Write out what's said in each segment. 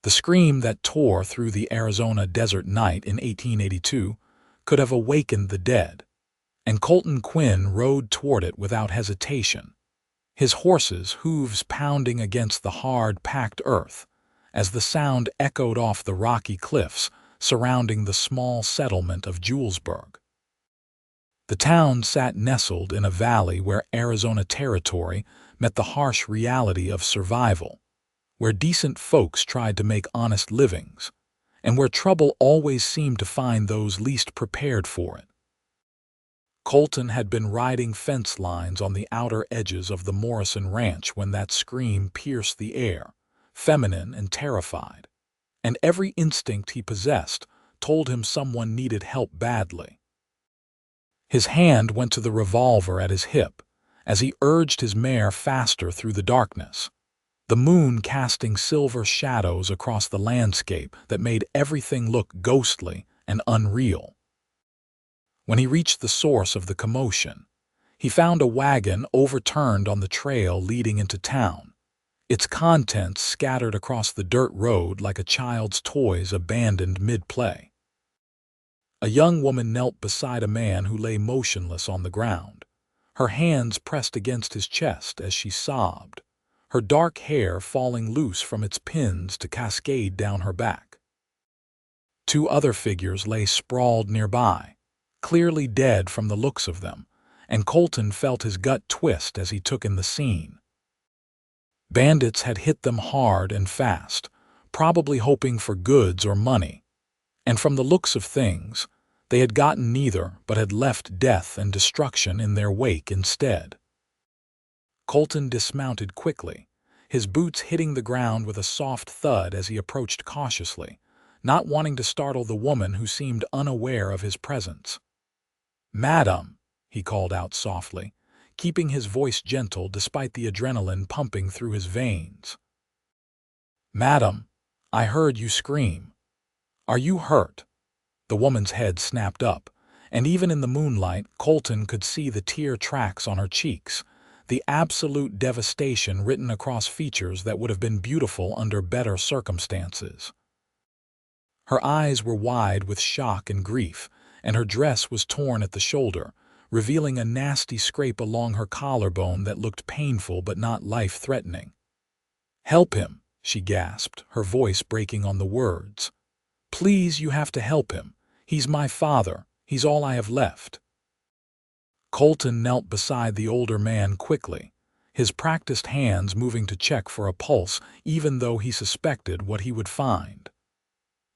The scream that tore through the Arizona desert night in 1882 could have awakened the dead, and Colton Quinn rode toward it without hesitation, his horses' hooves pounding against the hard, packed earth as the sound echoed off the rocky cliffs surrounding the small settlement of Julesburg. The town sat nestled in a valley where Arizona territory met the harsh reality of survival, where decent folks tried to make honest livings, and where trouble always seemed to find those least prepared for it. Colton had been riding fence lines on the outer edges of the Morrison Ranch when that scream pierced the air, feminine and terrified, and every instinct he possessed told him someone needed help badly. His hand went to the revolver at his hip as he urged his mare faster through the darkness, the moon casting silver shadows across the landscape that made everything look ghostly and unreal. When he reached the source of the commotion, he found a wagon overturned on the trail leading into town, its contents scattered across the dirt road like a child's toys abandoned mid-play. A young woman knelt beside a man who lay motionless on the ground, her hands pressed against his chest as she sobbed, her dark hair falling loose from its pins to cascade down her back. Two other figures lay sprawled nearby, clearly dead from the looks of them, and Colton felt his gut twist as he took in the scene. Bandits had hit them hard and fast, probably hoping for goods or money, and from the looks of things, they had gotten neither but had left death and destruction in their wake instead. Colton dismounted quickly, his boots hitting the ground with a soft thud as he approached cautiously, not wanting to startle the woman who seemed unaware of his presence. "Madam," he called out softly, keeping his voice gentle despite the adrenaline pumping through his veins. "Madam, I heard you scream. Are you hurt?" The woman's head snapped up, and even in the moonlight, Colton could see the tear tracks on her cheeks, the absolute devastation written across features that would have been beautiful under better circumstances. Her eyes were wide with shock and grief, and her dress was torn at the shoulder, revealing a nasty scrape along her collarbone that looked painful but not life-threatening. "Help him," she gasped, her voice breaking on the words. "Please, you have to help him. He's my father. He's all I have left." Colton knelt beside the older man quickly, his practiced hands moving to check for a pulse even though he suspected what he would find.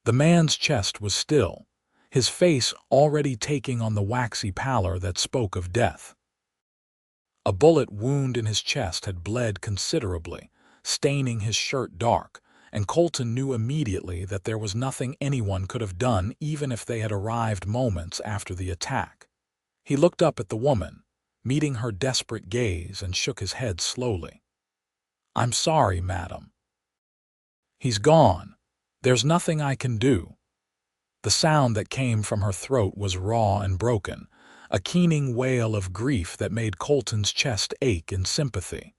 The man's chest was still, his face already taking on the waxy pallor that spoke of death. A bullet wound in his chest had bled considerably, staining his shirt dark, and Colton knew immediately that there was nothing anyone could have done even if they had arrived moments after the attack. He looked up at the woman, meeting her desperate gaze, and shook his head slowly. "I'm sorry, madam." "He's gone. There's nothing I can do." The sound that came from her throat was raw and broken, a keening wail of grief that made Colton's chest ache in sympathy.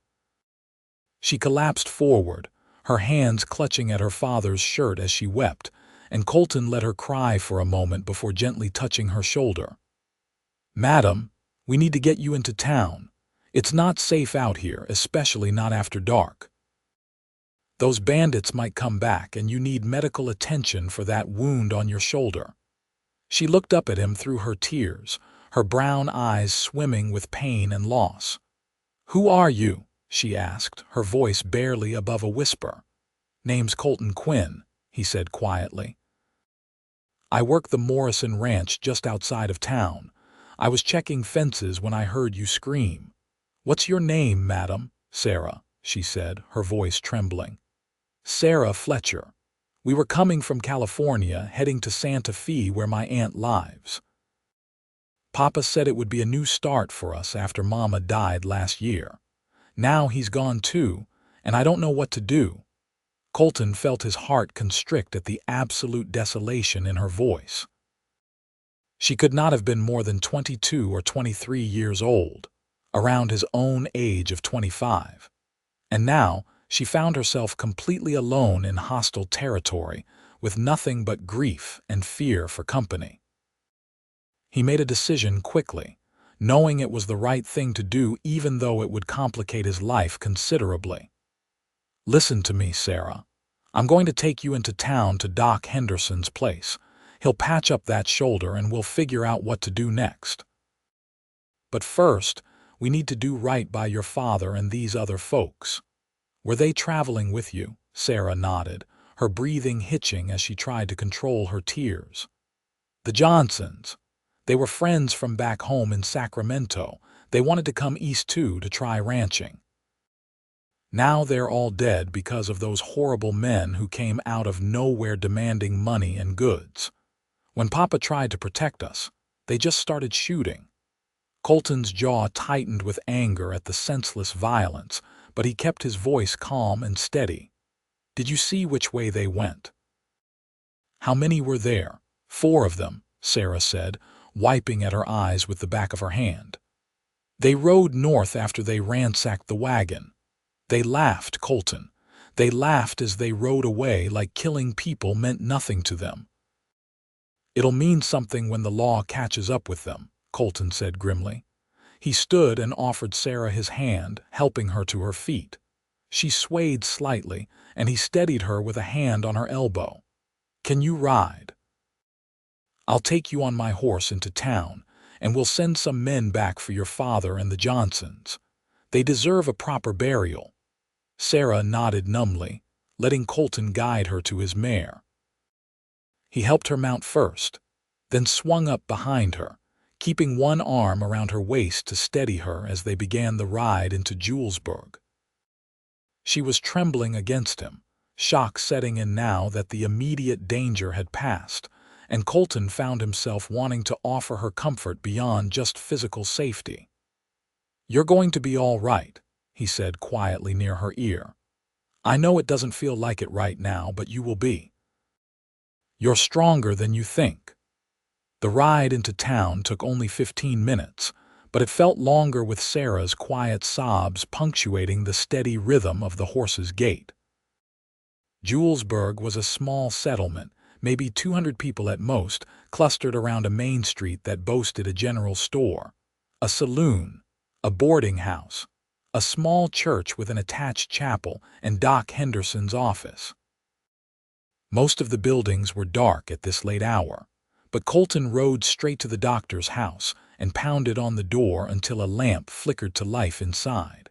She collapsed forward, her hands clutching at her father's shirt as she wept, and Colton let her cry for a moment before gently touching her shoulder. "Madam, we need to get you into town. It's not safe out here, especially not after dark. Those bandits might come back, and you need medical attention for that wound on your shoulder." She looked up at him through her tears, her brown eyes swimming with pain and loss. "Who are you?" she asked, her voice barely above a whisper. "Name's Colton Quinn," he said quietly. "I work the Morrison Ranch just outside of town. I was checking fences when I heard you scream." "What's your name, madam?" "Sarah," she said, her voice trembling. "Sarah Fletcher. We were coming from California, heading to Santa Fe where my aunt lives. Papa said it would be a new start for us after Mama died last year. Now he's gone too, and I don't know what to do." Colton felt his heart constrict at the absolute desolation in her voice. She could not have been more than 22 or 23 years old, around his own age of 25. And now She found herself completely alone in hostile territory, with nothing but grief and fear for company. He made a decision quickly, knowing it was the right thing to do even though it would complicate his life considerably. "Listen to me, Sarah. I'm going to take you into town to Doc Henderson's place. He'll patch up that shoulder and we'll figure out what to do next. But first, we need to do right by your father and these other folks." "Were they traveling with you?" Sarah nodded, her breathing hitching as she tried to control her tears. "The Johnsons. They were friends from back home in Sacramento. They wanted to come east too to try ranching. Now they're all dead because of those horrible men who came out of nowhere demanding money and goods. When Papa tried to protect us, they just started shooting." Colton's jaw tightened with anger at the senseless violence, but he kept his voice calm and steady. "Did you see which way they went?" "How many were there?" "4 of them," Sarah said, wiping at her eyes with the back of her hand. "They rode north after they ransacked the wagon. They laughed, Colton. They laughed as they rode away like killing people meant nothing to them." "It'll mean something when the law catches up with them," Colton said grimly. He stood and offered Sarah his hand, helping her to her feet. She swayed slightly, and he steadied her with a hand on her elbow. "Can you ride?" "I'll take you on my horse into town, and we'll send some men back for your father and the Johnsons. They deserve a proper burial." Sarah nodded numbly, letting Colton guide her to his mare. He helped her mount first, then swung up behind her, keeping one arm around her waist to steady her as they began the ride into Julesburg. She was trembling against him, shock setting in now that the immediate danger had passed, and Colton found himself wanting to offer her comfort beyond just physical safety. "You're going to be all right," he said quietly near her ear. "I know it doesn't feel like it right now, but you will be. You're stronger than you think." The ride into town took only 15 minutes, but it felt longer with Sarah's quiet sobs punctuating the steady rhythm of the horse's gait. Julesburg was a small settlement, maybe 200 people at most, clustered around a main street that boasted a general store, a saloon, a boarding house, a small church with an attached chapel, and Doc Henderson's office. Most of the buildings were dark at this late hour, but Colton rode straight to the doctor's house and pounded on the door until a lamp flickered to life inside.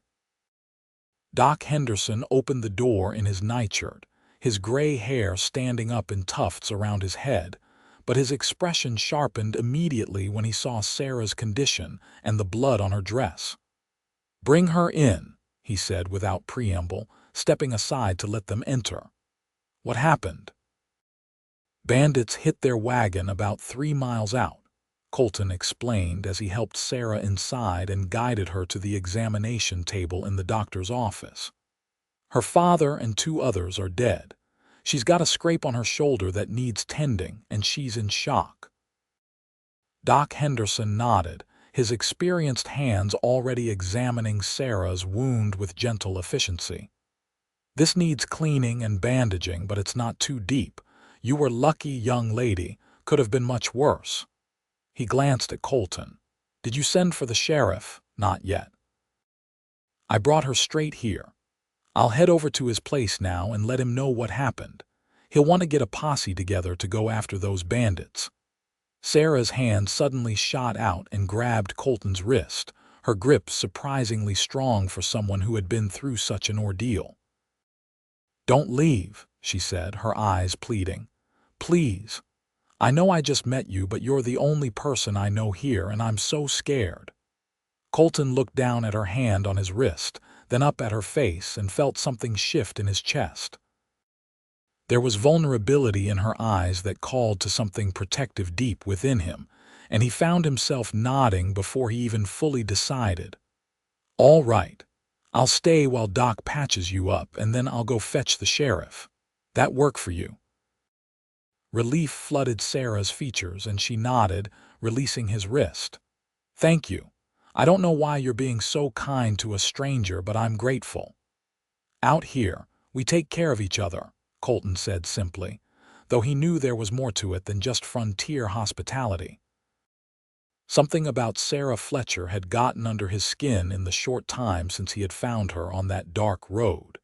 Doc Henderson opened the door in his nightshirt, his gray hair standing up in tufts around his head, but his expression sharpened immediately when he saw Sarah's condition and the blood on her dress. "Bring her in," he said without preamble, stepping aside to let them enter. "What happened?" "Bandits hit their wagon about 3 miles out," Colton explained as he helped Sarah inside and guided her to the examination table in the doctor's office. "Her father and 2 others are dead. She's got a scrape on her shoulder that needs tending, and she's in shock." Doc Henderson nodded, his experienced hands already examining Sarah's wound with gentle efficiency. "This needs cleaning and bandaging, but it's not too deep. You were lucky, young lady. Could have been much worse." He glanced at Colton. "Did you send for the sheriff?" "Not yet. I brought her straight here. I'll head over to his place now and let him know what happened. He'll want to get a posse together to go after those bandits." Sarah's hand suddenly shot out and grabbed Colton's wrist, her grip surprisingly strong for someone who had been through such an ordeal. "Don't leave," she said, her eyes pleading. "Please. I know I just met you, but you're the only person I know here, and I'm so scared." Colton looked down at her hand on his wrist, then up at her face, and felt something shift in his chest. There was vulnerability in her eyes that called to something protective deep within him, and he found himself nodding before he even fully decided. "All right. I'll stay while Doc patches you up, and then I'll go fetch the sheriff. That work for you?" Relief flooded Sarah's features, and she nodded, releasing his wrist. "Thank you. I don't know why you're being so kind to a stranger, but I'm grateful." Out here, we take care of each other, Colton said simply, though he knew there was more to it than just frontier hospitality. Something about Sarah Fletcher had gotten under his skin in the short time since he had found her on that dark road,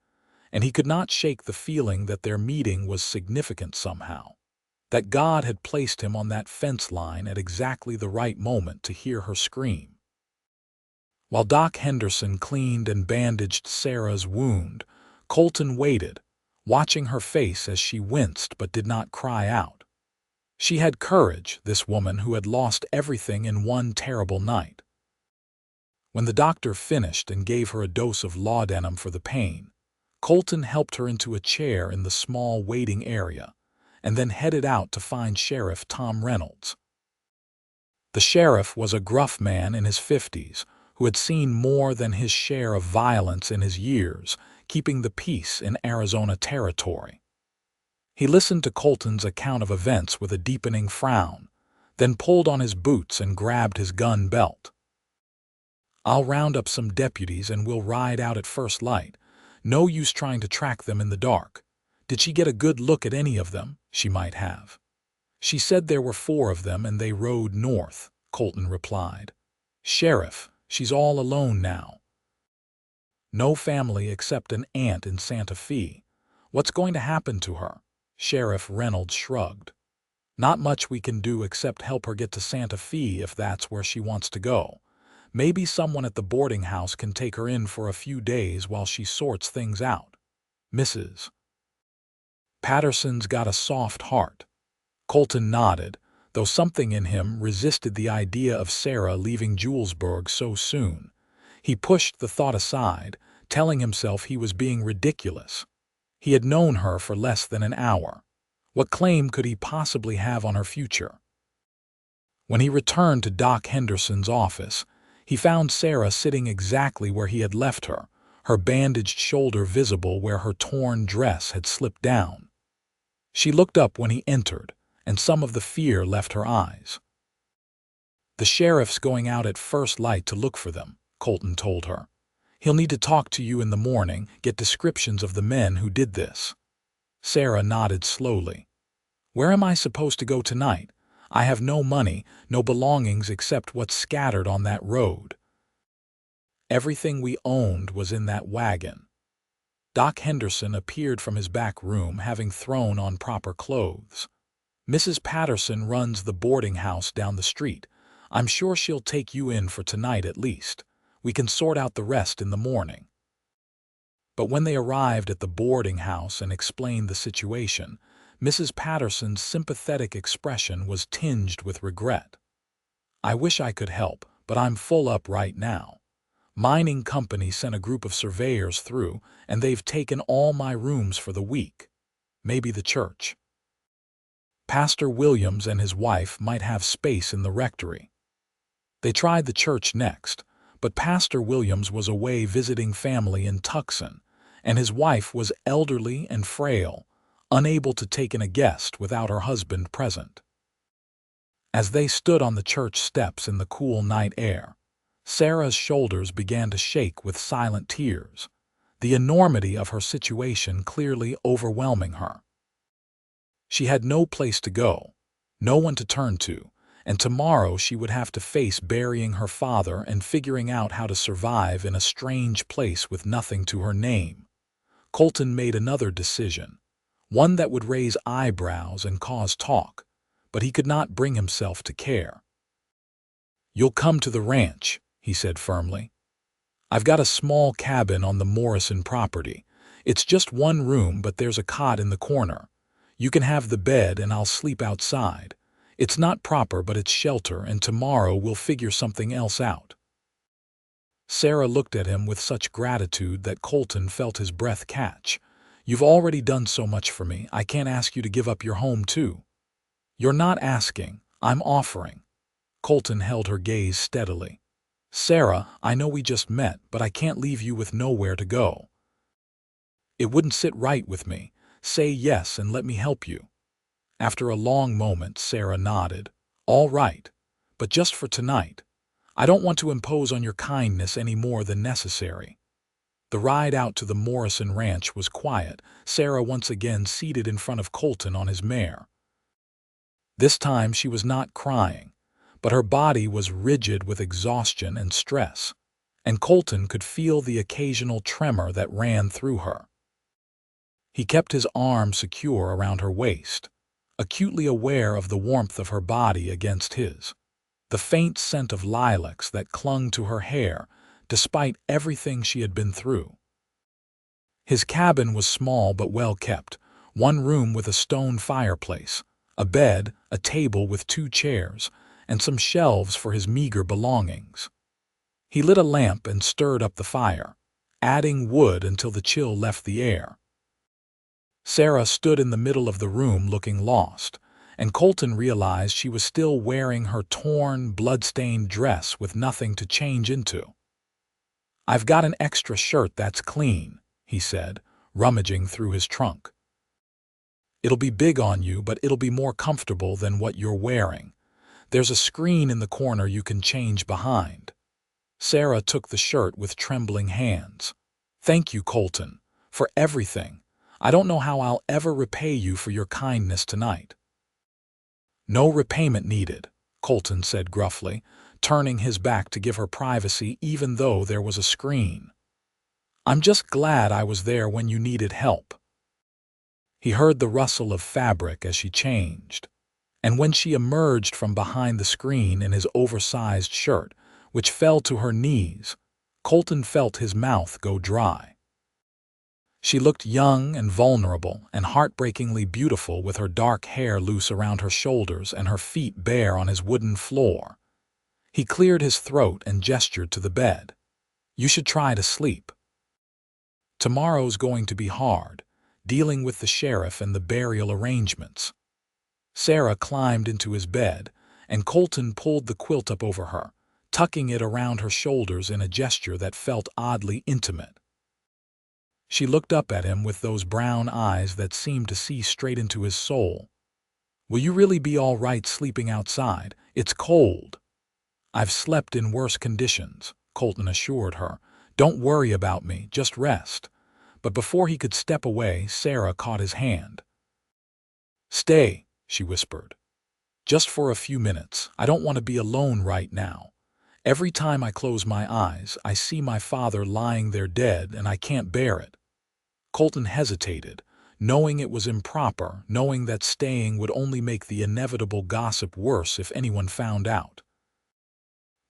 and he could not shake the feeling that their meeting was significant somehow, that God had placed him on that fence line at exactly the right moment to hear her scream. While Doc Henderson cleaned and bandaged Sarah's wound, Colton waited, watching her face as she winced but did not cry out. She had courage, this woman who had lost everything in one terrible night. When the doctor finished and gave her a dose of laudanum for the pain, Colton helped her into a chair in the small waiting area, and then headed out to find Sheriff Tom Reynolds. The sheriff was a gruff man in his 50s who had seen more than his share of violence in his years, keeping the peace in Arizona territory. He listened to Colton's account of events with a deepening frown, then pulled on his boots and grabbed his gun belt. "I'll round up some deputies and we'll ride out at first light. No use trying to track them in the dark. Did she get a good look at any of them? She might have." "She said there were 4 of them and they rode north," Colton replied. "Sheriff, she's all alone now. No family except an aunt in Santa Fe. What's going to happen to her?" Sheriff Reynolds shrugged. "Not much we can do except help her get to Santa Fe if that's where she wants to go. Maybe someone at the boarding house can take her in for a few days while she sorts things out. Mrs. Patterson's got a soft heart." Colton nodded, though something in him resisted the idea of Sarah leaving Julesburg so soon. He pushed the thought aside, telling himself he was being ridiculous. He had known her for less than an hour. What claim could he possibly have on her future? When he returned to Doc Henderson's office, he found Sarah sitting exactly where he had left her, her bandaged shoulder visible where her torn dress had slipped down. She looked up when he entered, and some of the fear left her eyes. "The sheriff's going out at first light to look for them," Colton told her. "He'll need to talk to you in the morning, get descriptions of the men who did this." Sarah nodded slowly. "Where am I supposed to go tonight? I have no money, no belongings except what's scattered on that road." Everything we owned was in that wagon. Doc Henderson appeared from his back room having thrown on proper clothes. "Mrs. Patterson runs the boarding house down the street. I'm sure she'll take you in for tonight at least. We can sort out the rest in the morning." But when they arrived at the boarding house and explained the situation, Mrs. Patterson's sympathetic expression was tinged with regret. "I wish I could help, but I'm full up right now. Mining company sent a group of surveyors through, and they've taken all my rooms for the week. Maybe the church. Pastor Williams and his wife might have space in the rectory." They tried the church next, but Pastor Williams was away visiting family in Tucson, and his wife was elderly and frail, unable to take in a guest without her husband present. As they stood on the church steps in the cool night air, Sarah's shoulders began to shake with silent tears, the enormity of her situation clearly overwhelming her. She had no place to go, no one to turn to, and tomorrow she would have to face burying her father and figuring out how to survive in a strange place with nothing to her name. Colton made another decision, one that would raise eyebrows and cause talk, but he could not bring himself to care. "You'll come to the ranch," he said firmly. "I've got a small cabin on the Morrison property. It's just 1 room, but there's a cot in the corner. You can have the bed and I'll sleep outside. It's not proper, but it's shelter, and tomorrow we'll figure something else out." Sarah looked at him with such gratitude that Colton felt his breath catch. "You've already done so much for me. I can't ask you to give up your home too." "You're not asking. I'm offering." Colton held her gaze steadily. "Sarah, I know we just met, but I can't leave you with nowhere to go. It wouldn't sit right with me. Say yes and let me help you." After a long moment, Sarah nodded. "All right, but just for tonight. I don't want to impose on your kindness any more than necessary." The ride out to the Morrison Ranch was quiet, Sarah once again seated in front of Colton on his mare. This time she was not crying, but her body was rigid with exhaustion and stress, and Colton could feel the occasional tremor that ran through her. He kept his arm secure around her waist, acutely aware of the warmth of her body against his, the faint scent of lilacs that clung to her hair despite everything she had been through. His cabin was small but well kept, one room with a stone fireplace, a bed, a table with 2 chairs, and some shelves for his meager belongings. He lit a lamp and stirred up the fire, adding wood until the chill left the air. Sarah stood in the middle of the room looking lost, and Colton realized she was still wearing her torn, blood-stained dress with nothing to change into. "I've got an extra shirt that's clean," he said, rummaging through his trunk. "It'll be big on you, but it'll be more comfortable than what you're wearing. There's a screen in the corner you can change behind." Sarah took the shirt with trembling hands. "Thank you, Colton, for everything. I don't know how I'll ever repay you for your kindness tonight." "No repayment needed," Colton said gruffly, turning his back to give her privacy even though there was a screen. "I'm just glad I was there when you needed help." He heard the rustle of fabric as she changed, and when she emerged from behind the screen in his oversized shirt, which fell to her knees, Colton felt his mouth go dry. She looked young and vulnerable and heartbreakingly beautiful with her dark hair loose around her shoulders and her feet bare on his wooden floor. He cleared his throat and gestured to the bed. "You should try to sleep. Tomorrow's going to be hard, dealing with the sheriff and the burial arrangements." Sarah climbed into his bed, and Colton pulled the quilt up over her, tucking it around her shoulders in a gesture that felt oddly intimate. She looked up at him with those brown eyes that seemed to see straight into his soul. "Will you really be all right sleeping outside? It's cold." "I've slept in worse conditions," Colton assured her. "Don't worry about me, just rest." But before he could step away, Sarah caught his hand. "Stay," she whispered. "Just for a few minutes. I don't want to be alone right now. Every time I close my eyes, I see my father lying there dead, and I can't bear it." Colton hesitated, knowing it was improper, knowing that staying would only make the inevitable gossip worse if anyone found out.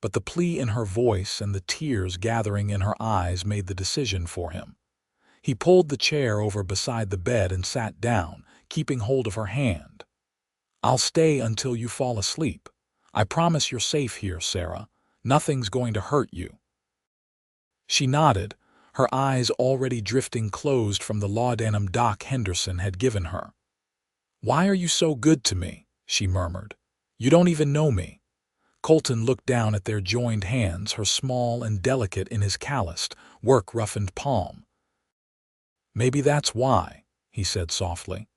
But the plea in her voice and the tears gathering in her eyes made the decision for him. He pulled the chair over beside the bed and sat down, keeping hold of her hand. "I'll stay until you fall asleep. I promise you're safe here, Sarah. Nothing's going to hurt you." She nodded, her eyes already drifting closed from the laudanum Doc Henderson had given her. "Why are you so good to me?" she murmured. "You don't even know me." Colton looked down at their joined hands, her small and delicate in his calloused, work-roughened palm. "Maybe that's why," he said softly.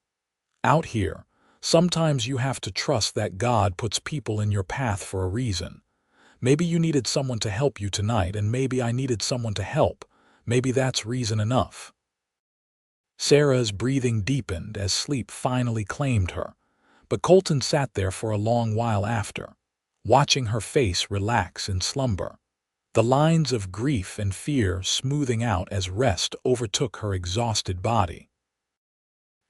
"Out here, sometimes you have to trust that God puts people in your path for a reason. Maybe you needed someone to help you tonight, and maybe I needed someone to help. Maybe that's reason enough." Sarah's breathing deepened as sleep finally claimed her, but Colton sat there for a long while after, watching her face relax in slumber, the lines of grief and fear smoothing out as rest overtook her exhausted body.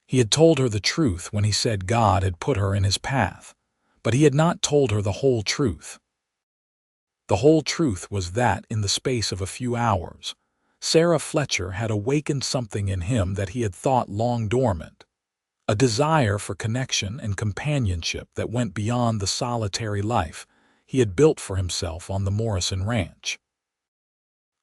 He had told her the truth when he said God had put her in his path, but he had not told her the whole truth. The whole truth was that in the space of a few hours, Sarah Fletcher had awakened something in him that he had thought long dormant, a desire for connection and companionship that went beyond the solitary life he had built for himself on the Morrison Ranch.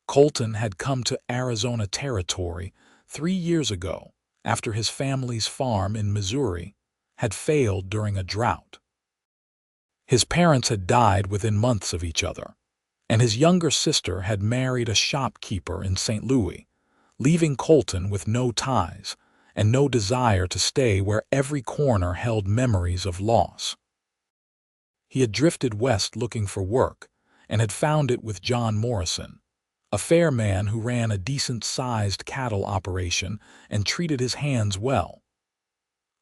Colton had come to Arizona territory 3 years ago after his family's farm in Missouri had failed during a drought. His parents had died within months of each other, and his younger sister had married a shopkeeper in St. Louis, leaving Colton with no ties and no desire to stay where every corner held memories of loss. He had drifted west looking for work and had found it with John Morrison, a fair man who ran a decent-sized cattle operation and treated his hands well.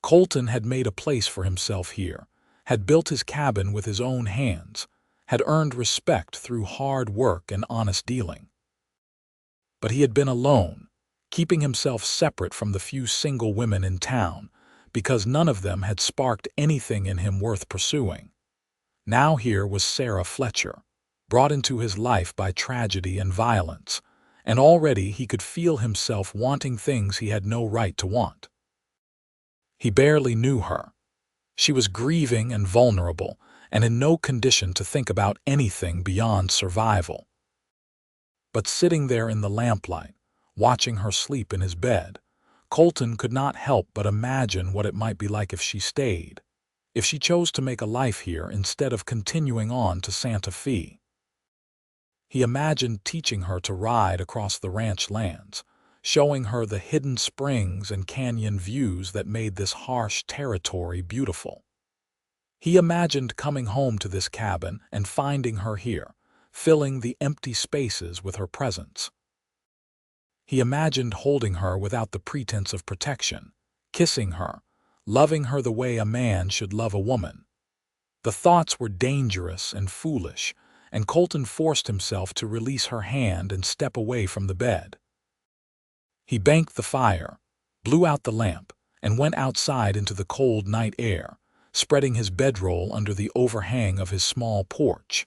Colton had made a place for himself here, had built his cabin with his own hands, had earned respect through hard work and honest dealing. But he had been alone, keeping himself separate from the few single women in town, because none of them had sparked anything in him worth pursuing. Now here was Sarah Fletcher, brought into his life by tragedy and violence, and already he could feel himself wanting things he had no right to want. He barely knew her. She was grieving and vulnerable, and in no condition to think about anything beyond survival. But sitting there in the lamplight, watching her sleep in his bed, Colton could not help but imagine what it might be like if she stayed, if she chose to make a life here instead of continuing on to Santa Fe. He imagined teaching her to ride across the ranch lands, showing her the hidden springs and canyon views that made this harsh territory beautiful. He imagined coming home to this cabin and finding her here, filling the empty spaces with her presence. He imagined holding her without the pretense of protection, kissing her, loving her the way a man should love a woman. The thoughts were dangerous and foolish, and Colton forced himself to release her hand and step away from the bed. He banked the fire, blew out the lamp, and went outside into the cold night air, spreading his bedroll under the overhang of his small porch.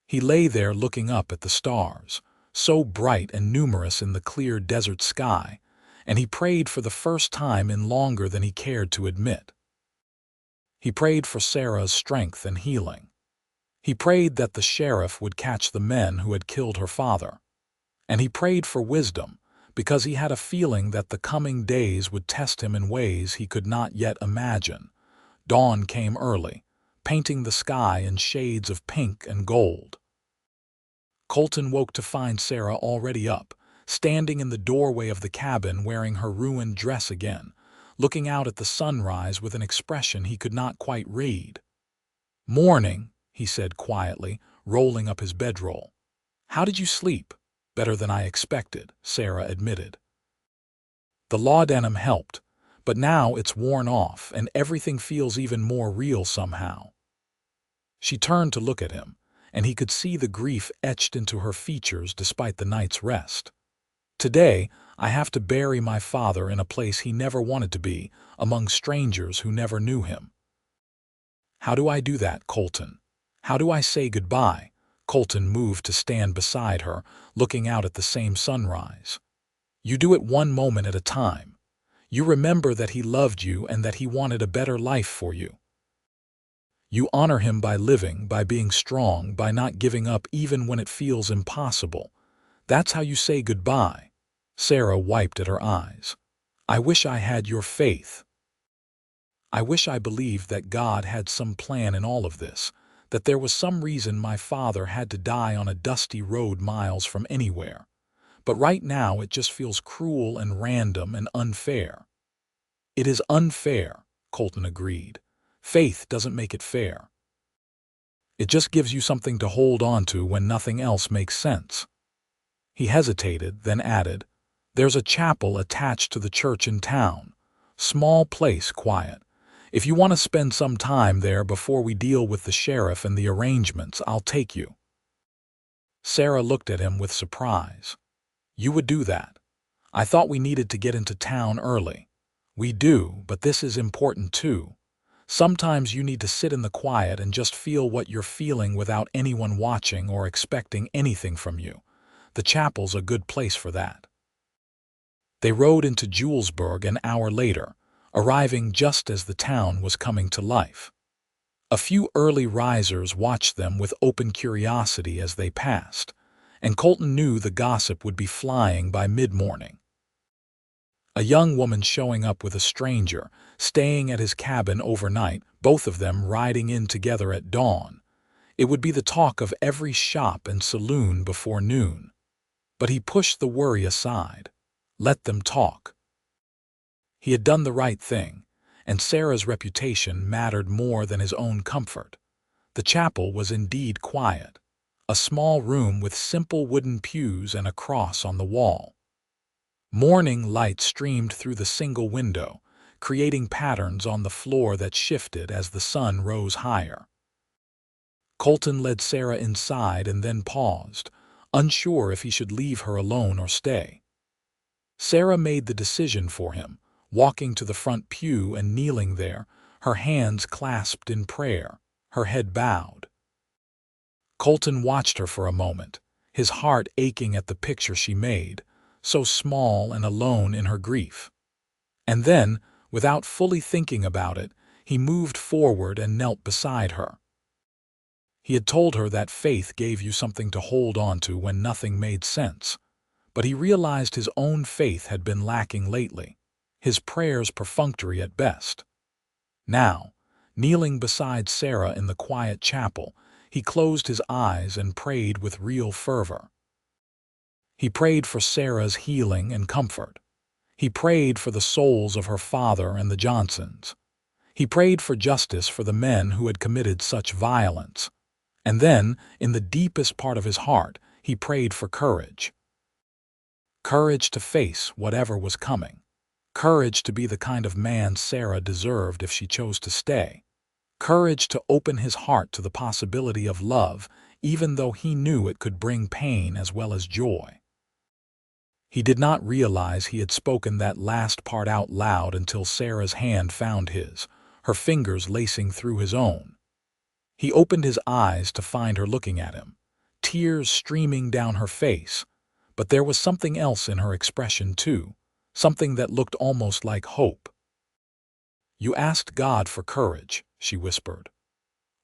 He lay there looking up at the stars, so bright and numerous in the clear desert sky, and he prayed for the first time in longer than he cared to admit. He prayed for Sarah's strength and healing. He prayed that the sheriff would catch the men who had killed her father. And he prayed for wisdom, because he had a feeling that the coming days would test him in ways he could not yet imagine. Dawn came early, painting the sky in shades of pink and gold. Colton woke to find Sarah already up, standing in the doorway of the cabin wearing her ruined dress again, looking out at the sunrise with an expression he could not quite read. "Morning," he said quietly, rolling up his bedroll. "How did you sleep?" "Better than I expected," Sarah admitted. "The laudanum helped, but now it's worn off and everything feels even more real somehow." She turned to look at him, and he could see the grief etched into her features despite the night's rest. "Today, I have to bury my father in a place he never wanted to be, among strangers who never knew him." "How do I do that, Colton? How do I say goodbye?" Colton moved to stand beside her, looking out at the same sunrise. "You do it one moment at a time. You remember that he loved you and that he wanted a better life for you. You honor him by living, by being strong, by not giving up even when it feels impossible. That's how you say goodbye." Sarah wiped at her eyes. "I wish I had your faith. I wish I believed that God had some plan in all of this, that there was some reason my father had to die on a dusty road miles from anywhere. But right now it just feels cruel and random and unfair." "It is unfair," Colton agreed. "Faith doesn't make it fair. It just gives you something to hold on to when nothing else makes sense." He hesitated, then added, "There's a chapel attached to the church in town. Small place, quiet. If you want to spend some time there before we deal with the sheriff and the arrangements, I'll take you." Sarah looked at him with surprise. "You would do that? I thought we needed to get into town early." "We do, but this is important too. Sometimes you need to sit in the quiet and just feel what you're feeling without anyone watching or expecting anything from you. The chapel's a good place for that." They rode into Julesburg an hour later, arriving just as the town was coming to life. A few early risers watched them with open curiosity as they passed, and Colton knew the gossip would be flying by mid-morning. A young woman showing up with a stranger, staying at his cabin overnight, both of them riding in together at dawn. It would be the talk of every shop and saloon before noon. But he pushed the worry aside. Let them talk. He had done the right thing, and Sarah's reputation mattered more than his own comfort. The chapel was indeed quiet. a small room with simple wooden pews and a cross on the wall. Morning light streamed through the single window, creating patterns on the floor that shifted as the sun rose higher. Colton led Sarah inside and then paused, unsure if he should leave her alone or stay. Sarah made the decision for him, walking to the front pew and kneeling there, her hands clasped in prayer, her head bowed. Colton watched her for a moment, his heart aching at the picture she made, so small and alone in her grief. And then, without fully thinking about it, he moved forward and knelt beside her. He had told her that faith gave you something to hold on to when nothing made sense, but he realized his own faith had been lacking lately, his prayers perfunctory at best. Now, kneeling beside Sarah in the quiet chapel, he closed his eyes and prayed with real fervor. He prayed for Sarah's healing and comfort. He prayed for the souls of her father and the Johnsons. He prayed for justice for the men who had committed such violence. And then, in the deepest part of his heart, he prayed for courage. Courage to face whatever was coming. Courage to be the kind of man Sarah deserved if she chose to stay. Courage to open his heart to the possibility of love, even though he knew it could bring pain as well as joy. He did not realize he had spoken that last part out loud until Sarah's hand found his, her fingers lacing through his own. He opened his eyes to find her looking at him, tears streaming down her face, but there was something else in her expression too, something that looked almost like hope. "You asked God for courage," she whispered.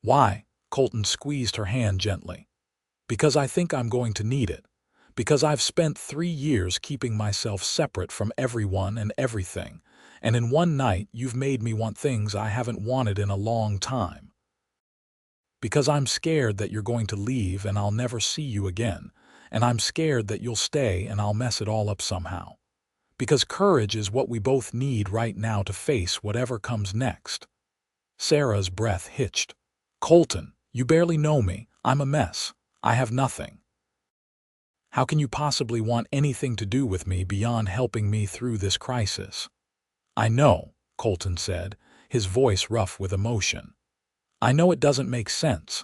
"Why?" Colton squeezed her hand gently. "Because I think I'm going to need it. Because I've spent 3 years keeping myself separate from everyone and everything, and in one night you've made me want things I haven't wanted in a long time. Because I'm scared that you're going to leave and I'll never see you again, and I'm scared that you'll stay and I'll mess it all up somehow. Because courage is what we both need right now to face whatever comes next." Sarah's breath hitched. "Colton, you barely know me. I'm a mess. I have nothing. How can you possibly want anything to do with me beyond helping me through this crisis?" "I know," Colton said, his voice rough with emotion. "I know it doesn't make sense.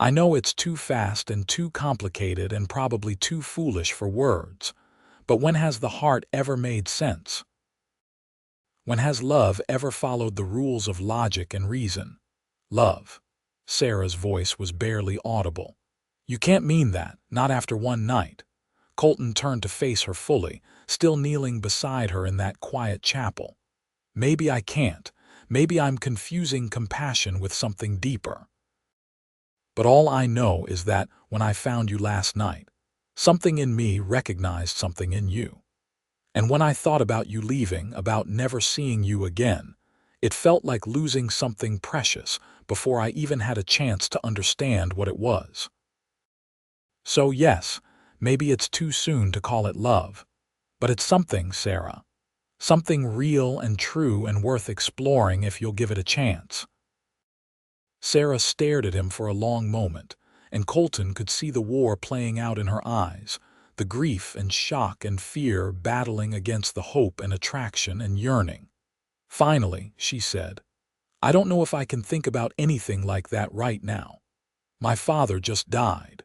I know it's too fast and too complicated and probably too foolish for words. But when has the heart ever made sense? When has love ever followed the rules of logic and reason? Love." Sarah's voice was barely audible. "You can't mean that, not after one night." Colton turned to face her fully, still kneeling beside her in that quiet chapel. "Maybe I can't. Maybe I'm confusing compassion with something deeper. But all I know is that when I found you last night, something in me recognized something in you. And when I thought about you leaving, about never seeing you again, it felt like losing something precious before I even had a chance to understand what it was. So yes, maybe it's too soon to call it love, but it's something, Sarah. Something real and true and worth exploring if you'll give it a chance." Sarah stared at him for a long moment, and Colton could see the war playing out in her eyes, the grief and shock and fear battling against the hope and attraction and yearning. Finally, she said, "I don't know if I can think about anything like that right now. My father just died.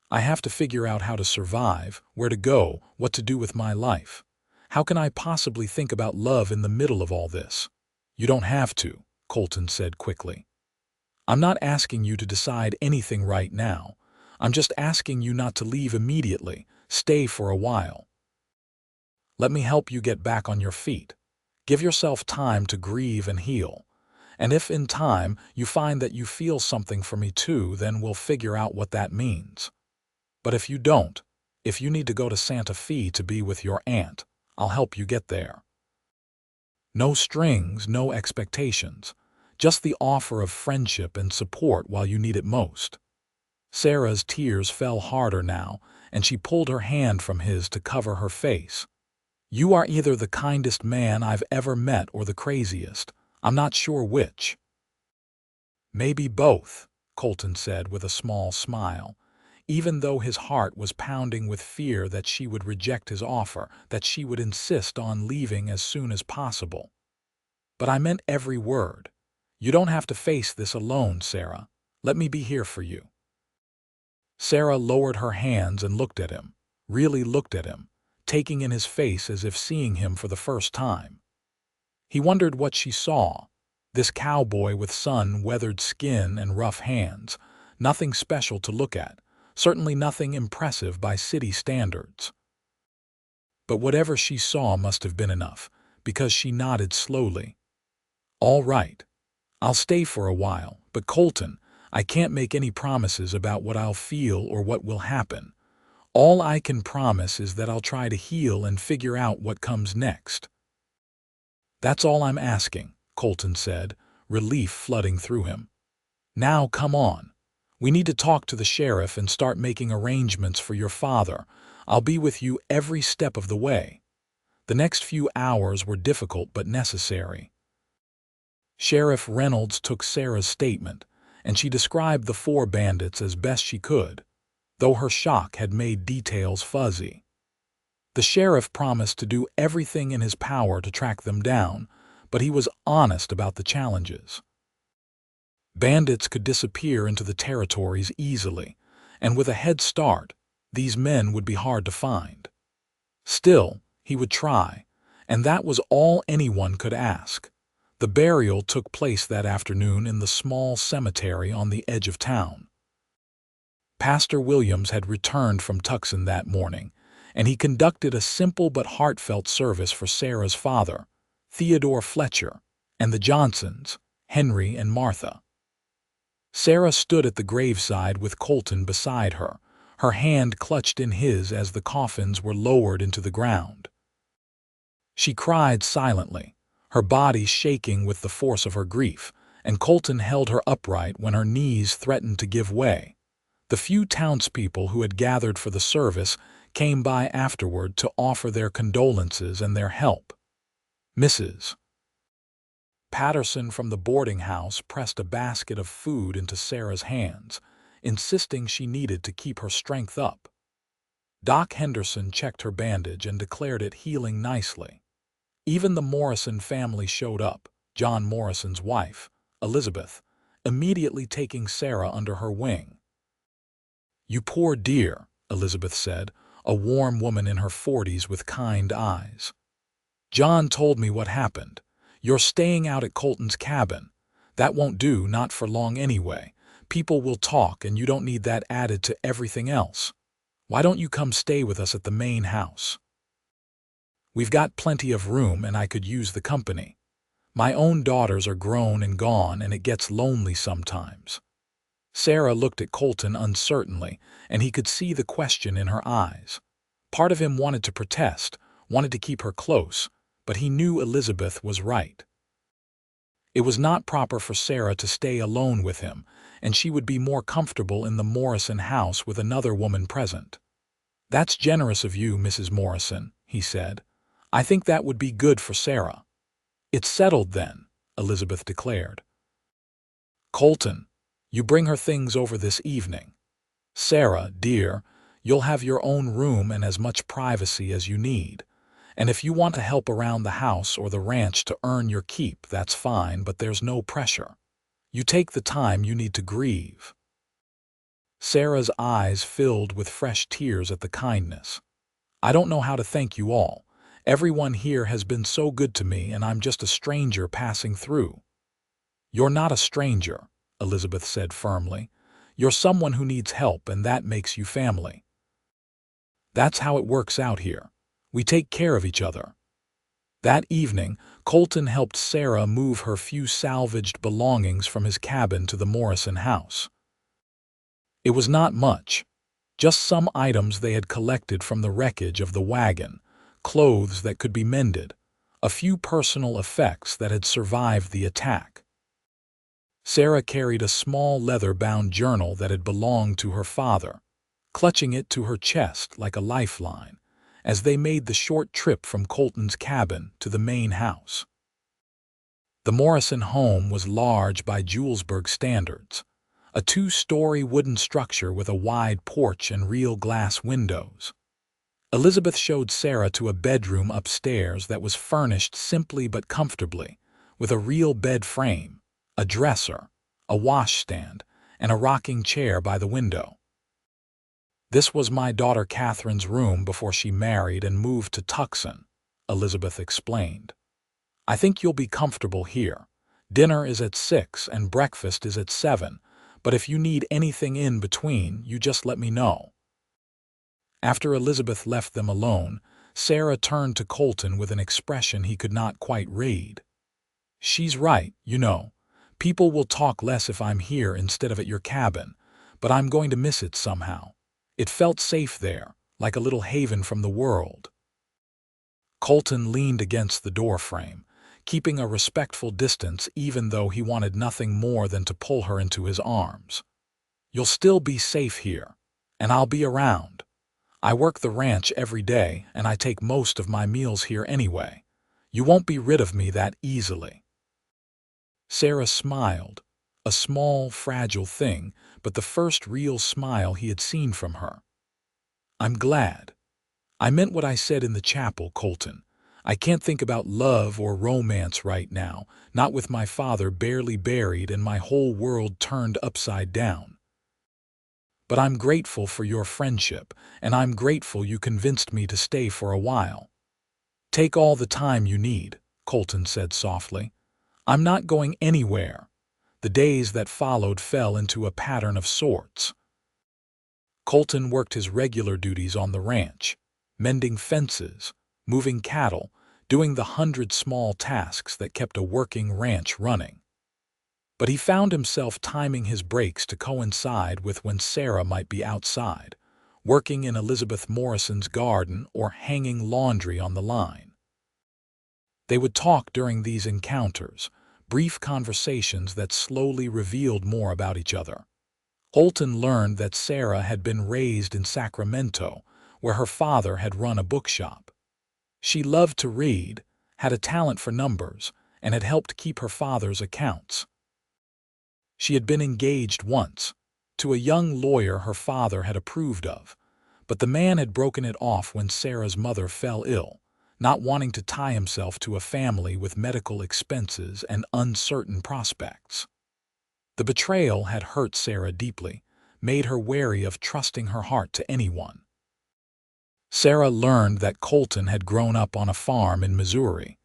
I have to figure out how to survive, where to go, what to do with my life. How can I possibly think about love in the middle of all this?" "You don't have to," Colton said quickly. "I'm not asking you to decide anything right now. I'm just asking you not to leave immediately. Stay for a while. Let me help you get back on your feet. Give yourself time to grieve and heal. And if in time you find that you feel something for me too, then we'll figure out what that means. But if you don't, if you need to go to Santa Fe to be with your aunt, I'll help you get there. No strings, no expectations. Just the offer of friendship and support while you need it most." Sarah's tears fell harder now, and she pulled her hand from his to cover her face. "You are either the kindest man I've ever met or the craziest. I'm not sure which." "Maybe both," Colton said with a small smile, even though his heart was pounding with fear that she would reject his offer, that she would insist on leaving as soon as possible. "But I meant every word. You don't have to face this alone, Sarah. Let me be here for you." Sarah lowered her hands and looked at him, really looked at him, taking in his face as if seeing him for the first time. He wondered what she saw. This cowboy with sun-weathered skin and rough hands, nothing special to look at, certainly nothing impressive by city standards. But whatever she saw must have been enough, because she nodded slowly. "All right. I'll stay for a while, but Colton, I can't make any promises about what I'll feel or what will happen. All I can promise is that I'll try to heal and figure out what comes next." "That's all I'm asking," Colton said, relief flooding through him. "Now come on. We need to talk to the sheriff and start making arrangements for your father. I'll be with you every step of the way." The next few hours were difficult but necessary. Sheriff Reynolds took Sarah's statement, and she described the 4 bandits as best she could, though her shock had made details fuzzy. The sheriff promised to do everything in his power to track them down, but he was honest about the challenges. Bandits could disappear into the territories easily, and with a head start, these men would be hard to find. Still, he would try, and that was all anyone could ask. The burial took place that afternoon in the small cemetery on the edge of town. Pastor Williams had returned from Tucson that morning, and he conducted a simple but heartfelt service for Sarah's father, Theodore Fletcher, and the Johnsons, Henry and Martha. Sarah stood at the graveside with Colton beside her, her hand clutched in his as the coffins were lowered into the ground. She cried silently, her body shaking with the force of her grief, and Colton held her upright when her knees threatened to give way. The few townspeople who had gathered for the service came by afterward to offer their condolences and their help. Mrs. Patterson from the boarding house pressed a basket of food into Sarah's hands, insisting she needed to keep her strength up. Doc Henderson checked her bandage and declared it healing nicely. Even the Morrison family showed up, John Morrison's wife, Elizabeth, immediately taking Sarah under her wing. "You poor dear," Elizabeth said, a warm woman in her 40s with kind eyes. "John told me what happened. You're staying out at Colton's cabin. That won't do, not for long anyway. People will talk and you don't need that added to everything else. Why don't you come stay with us at the main house? We've got plenty of room and I could use the company. My own daughters are grown and gone and it gets lonely sometimes." Sarah looked at Colton uncertainly, and he could see the question in her eyes. Part of him wanted to protest, wanted to keep her close, but he knew Elizabeth was right. It was not proper for Sarah to stay alone with him, and she would be more comfortable in the Morrison house with another woman present. "That's generous of you, Mrs. Morrison," he said. "I think that would be good for Sarah." "It's settled then," Elizabeth declared. "Colton, you bring her things over this evening. Sarah, dear, you'll have your own room and as much privacy as you need. And if you want to help around the house or the ranch to earn your keep, that's fine, but there's no pressure. You take the time you need to grieve." Sarah's eyes filled with fresh tears at the kindness. "I don't know how to thank you all. Everyone here has been so good to me and I'm just a stranger passing through." "You're not a stranger," Elizabeth said firmly. "You're someone who needs help and that makes you family. That's how it works out here. We take care of each other." That evening, Colton helped Sarah move her few salvaged belongings from his cabin to the Morrison house. It was not much, just some items they had collected from the wreckage of the wagon, clothes that could be mended, a few personal effects that had survived the attack. Sarah carried a small leather-bound journal that had belonged to her father, clutching it to her chest like a lifeline, as they made the short trip from Colton's cabin to the main house. The Morrison home was large by Julesburg standards, a two-story wooden structure with a wide porch and real glass windows. Elizabeth showed Sarah to a bedroom upstairs that was furnished simply but comfortably, with a real bed frame, a dresser, a washstand, and a rocking chair by the window. "This was my daughter Catherine's room before she married and moved to Tucson," Elizabeth explained. "I think you'll be comfortable here. Dinner is at 6 and breakfast is at 7, but if you need anything in between, you just let me know." After Elizabeth left them alone, Sarah turned to Colton with an expression he could not quite read. "She's right, you know. People will talk less if I'm here instead of at your cabin, but I'm going to miss it somehow. It felt safe there, like a little haven from the world." Colton leaned against the doorframe, keeping a respectful distance even though he wanted nothing more than to pull her into his arms. "You'll still be safe here, and I'll be around. I work the ranch every day, and I take most of my meals here anyway. You won't be rid of me that easily." Sarah smiled, a small, fragile thing, but the first real smile he had seen from her. "I'm glad. I meant what I said in the chapel, Colton. I can't think about love or romance right now, not with my father barely buried and my whole world turned upside down. But I'm grateful for your friendship, and I'm grateful you convinced me to stay for a while." "Take all the time you need," Colton said softly. "I'm not going anywhere." The days that followed fell into a pattern of sorts. Colton worked his regular duties on the ranch, mending fences, moving cattle, doing the 100 small tasks that kept a working ranch running. But he found himself timing his breaks to coincide with when Sarah might be outside, working in Elizabeth Morrison's garden or hanging laundry on the line. They would talk during these encounters, brief conversations that slowly revealed more about each other. Colton learned that Sarah had been raised in Sacramento, where her father had run a bookshop. She loved to read, had a talent for numbers, and had helped keep her father's accounts. She had been engaged once, to a young lawyer her father had approved of, but the man had broken it off when Sarah's mother fell ill, not wanting to tie himself to a family with medical expenses and uncertain prospects. The betrayal had hurt Sarah deeply, made her wary of trusting her heart to anyone. Sarah learned that Colton had grown up on a farm in Missouri,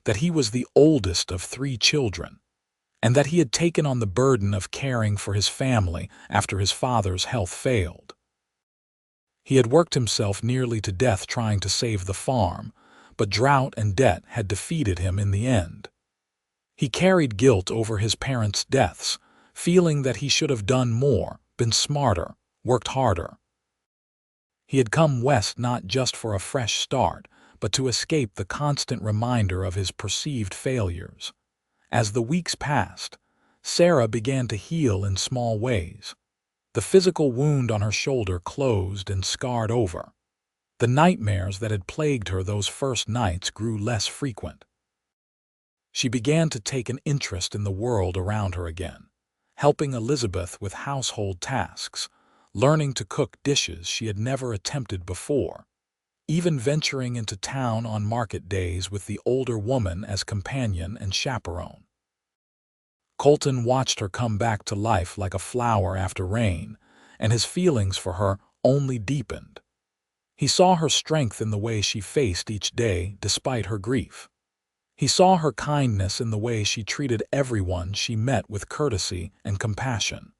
that he was the oldest of 3 children, and that he had taken on the burden of caring for his family after his father's health failed. He had worked himself nearly to death trying to save the farm, but drought and debt had defeated him in the end. He carried guilt over his parents' deaths, feeling that he should have done more, been smarter, worked harder. He had come west not just for a fresh start, but to escape the constant reminder of his perceived failures. As the weeks passed, Sarah began to heal in small ways. The physical wound on her shoulder closed and scarred over. The nightmares that had plagued her those first nights grew less frequent. She began to take an interest in the world around her again, helping Elizabeth with household tasks, learning to cook dishes she had never attempted before, even venturing into town on market days with the older woman as companion and chaperone. Colton watched her come back to life like a flower after rain, and his feelings for her only deepened. He saw her strength in the way she faced each day despite her grief. He saw her kindness in the way she treated everyone she met with courtesy and compassion.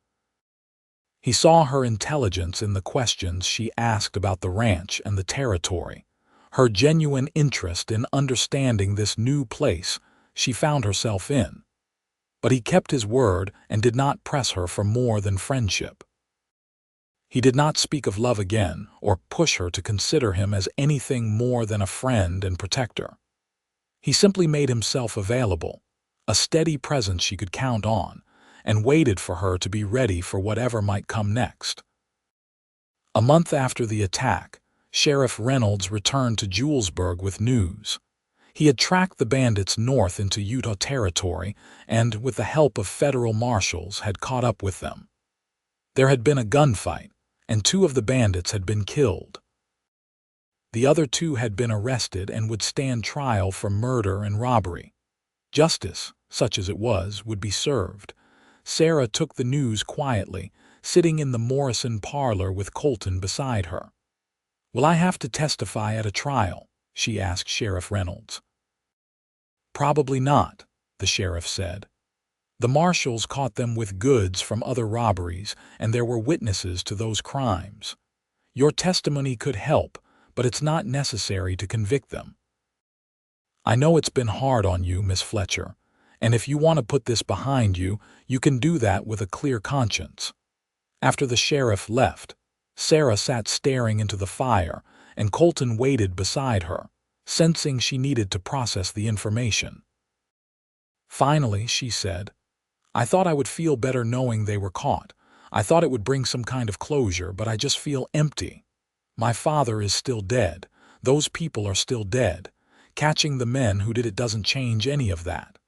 He saw her intelligence in the questions she asked about the ranch and the territory, her genuine interest in understanding this new place she found herself in. But he kept his word and did not press her for more than friendship. He did not speak of love again or push her to consider him as anything more than a friend and protector. He simply made himself available, a steady presence she could count on, and waited for her to be ready for whatever might come next. A month after the attack, Sheriff Reynolds returned to Julesburg with news. He had tracked the bandits north into Utah territory and, with the help of federal marshals, had caught up with them. There had been a gunfight, and 2 of the bandits had been killed. The other 2 had been arrested and would stand trial for murder and robbery. Justice, such as it was, would be served. Sarah took the news quietly, sitting in the Morrison parlor with Colton beside her. "Will I have to testify at a trial?" she asked Sheriff Reynolds. "Probably not," the sheriff said. "The marshals caught them with goods from other robberies, and there were witnesses to those crimes. Your testimony could help, but it's not necessary to convict them. I know it's been hard on you, Miss Fletcher, and if you want to put this behind you, you can do that with a clear conscience." After the sheriff left, Sarah sat staring into the fire, and Colton waited beside her, sensing she needed to process the information. Finally, she said, "I thought I would feel better knowing they were caught. I thought it would bring some kind of closure, but I just feel empty. My father is still dead. Those people are still dead. Catching the men who did it doesn't change any of that."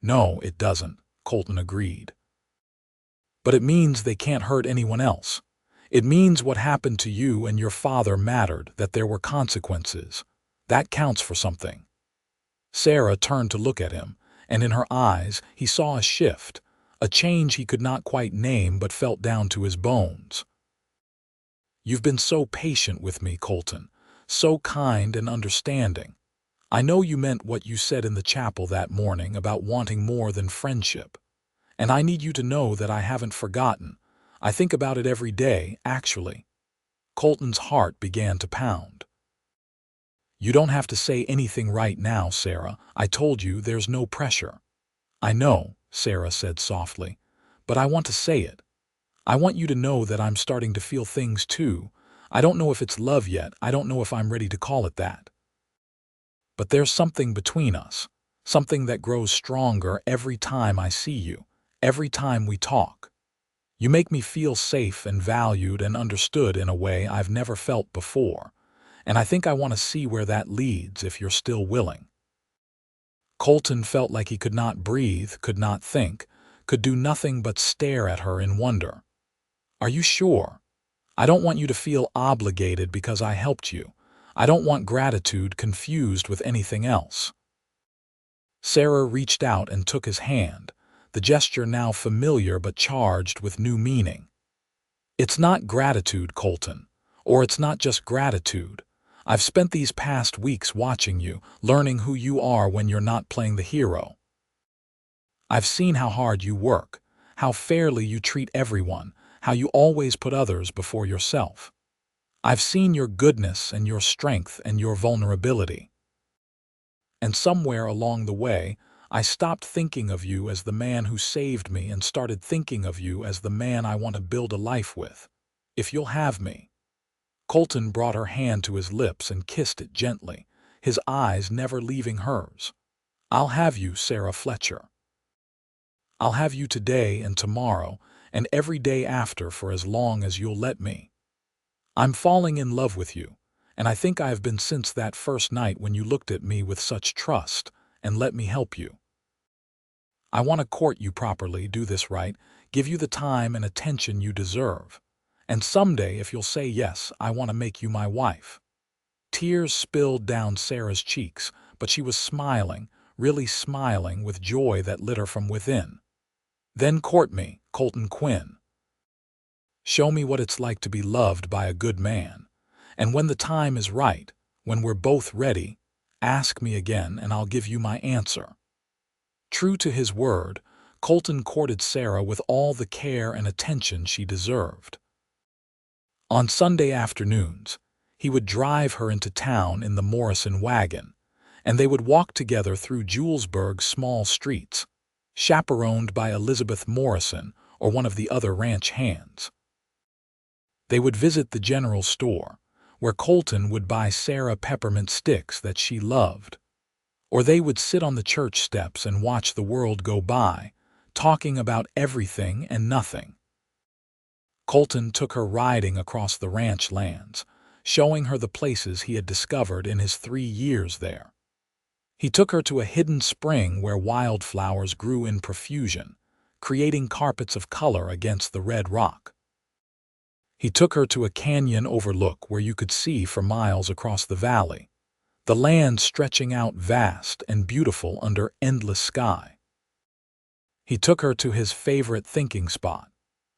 "No, it doesn't," Colton agreed. "But it means they can't hurt anyone else. It means what happened to you and your father mattered, that there were consequences. That counts for something." Sarah turned to look at him, and in her eyes he saw a shift, a change he could not quite name but felt down to his bones. "You've been so patient with me, Colton, so kind and understanding. I know you meant what you said in the chapel that morning about wanting more than friendship. And I need you to know that I haven't forgotten. I think about it every day, actually." Colton's heart began to pound. "You don't have to say anything right now, Sarah. I told you there's no pressure." "I know," Sarah said softly, "but I want to say it. I want you to know that I'm starting to feel things too. I don't know if it's love yet. I don't know if I'm ready to call it that. But there's something between us, something that grows stronger every time I see you, every time we talk. You make me feel safe and valued and understood in a way I've never felt before, and I think I want to see where that leads if you're still willing." Colton felt like he could not breathe, could not think, could do nothing but stare at her in wonder. "Are you sure? I don't want you to feel obligated because I helped you. I don't want gratitude confused with anything else." Sarah reached out and took his hand, the gesture now familiar but charged with new meaning. "It's not gratitude, Colton, or it's not just gratitude. I've spent these past weeks watching you, learning who you are when you're not playing the hero. I've seen how hard you work, how fairly you treat everyone, how you always put others before yourself. I've seen your goodness and your strength and your vulnerability. And somewhere along the way, I stopped thinking of you as the man who saved me and started thinking of you as the man I want to build a life with. If you'll have me." Colton brought her hand to his lips and kissed it gently, his eyes never leaving hers. "I'll have you, Sarah Fletcher. I'll have you today and tomorrow and every day after for as long as you'll let me. I'm falling in love with you, and I think I have been since that first night when you looked at me with such trust and let me help you. I want to court you properly, do this right, give you the time and attention you deserve. And someday, if you'll say yes, I want to make you my wife." Tears spilled down Sarah's cheeks, but she was smiling, really smiling with joy that lit her from within. "Then court me, Colton Quinn. Show me what it's like to be loved by a good man. And when the time is right, when we're both ready, ask me again and I'll give you my answer." True to his word, Colton courted Sarah with all the care and attention she deserved. On Sunday afternoons, he would drive her into town in the Morrison wagon, and they would walk together through Julesburg's small streets, chaperoned by Elizabeth Morrison or one of the other ranch hands. They would visit the general store, where Colton would buy Sarah peppermint sticks that she loved. Or they would sit on the church steps and watch the world go by, talking about everything and nothing. Colton took her riding across the ranch lands, showing her the places he had discovered in his 3 years there. He took her to a hidden spring where wildflowers grew in profusion, creating carpets of color against the red rock. He took her to a canyon overlook where you could see for miles across the valley, the land stretching out vast and beautiful under endless sky. He took her to his favorite thinking spot,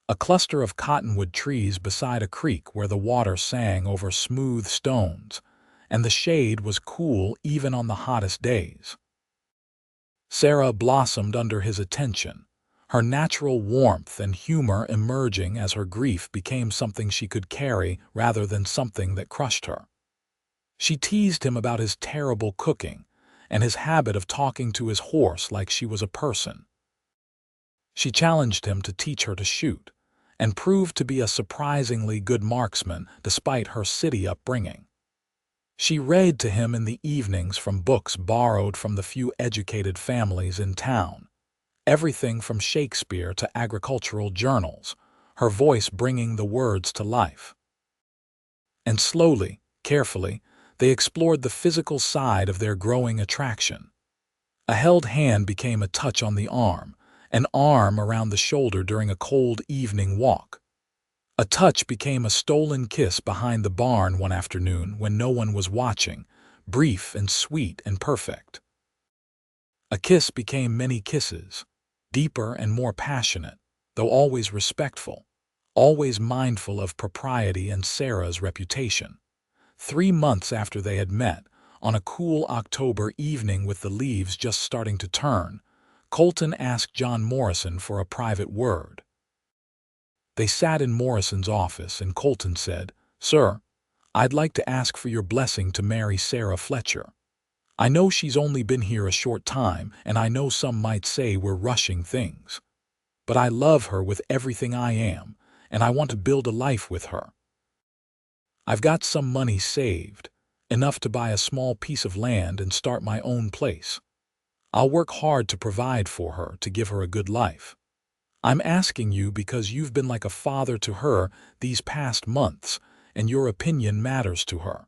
a cluster of cottonwood trees beside a creek where the water sang over smooth stones, and the shade was cool even on the hottest days. Sarah blossomed under his attention, her natural warmth and humor emerging as her grief became something she could carry rather than something that crushed her. She teased him about his terrible cooking and his habit of talking to his horse like she was a person. She challenged him to teach her to shoot, and proved to be a surprisingly good marksman despite her city upbringing. She read to him in the evenings from books borrowed from the few educated families in town, everything from Shakespeare to agricultural journals, her voice bringing the words to life. And slowly, carefully, they explored the physical side of their growing attraction. A held hand became a touch on the arm, an arm around the shoulder during a cold evening walk. A touch became a stolen kiss behind the barn one afternoon when no one was watching, brief and sweet and perfect. A kiss became many kisses, deeper and more passionate, though always respectful, always mindful of propriety and Sarah's reputation. 3 months after they had met, on a cool October evening with the leaves just starting to turn, Colton asked John Morrison for a private word. They sat in Morrison's office and Colton said, "Sir, I'd like to ask for your blessing to marry Sarah Fletcher. I know she's only been here a short time, and I know some might say we're rushing things. But I love her with everything I am, and I want to build a life with her. I've got some money saved, enough to buy a small piece of land and start my own place. I'll work hard to provide for her, to give her a good life. I'm asking you because you've been like a father to her these past months, and your opinion matters to her."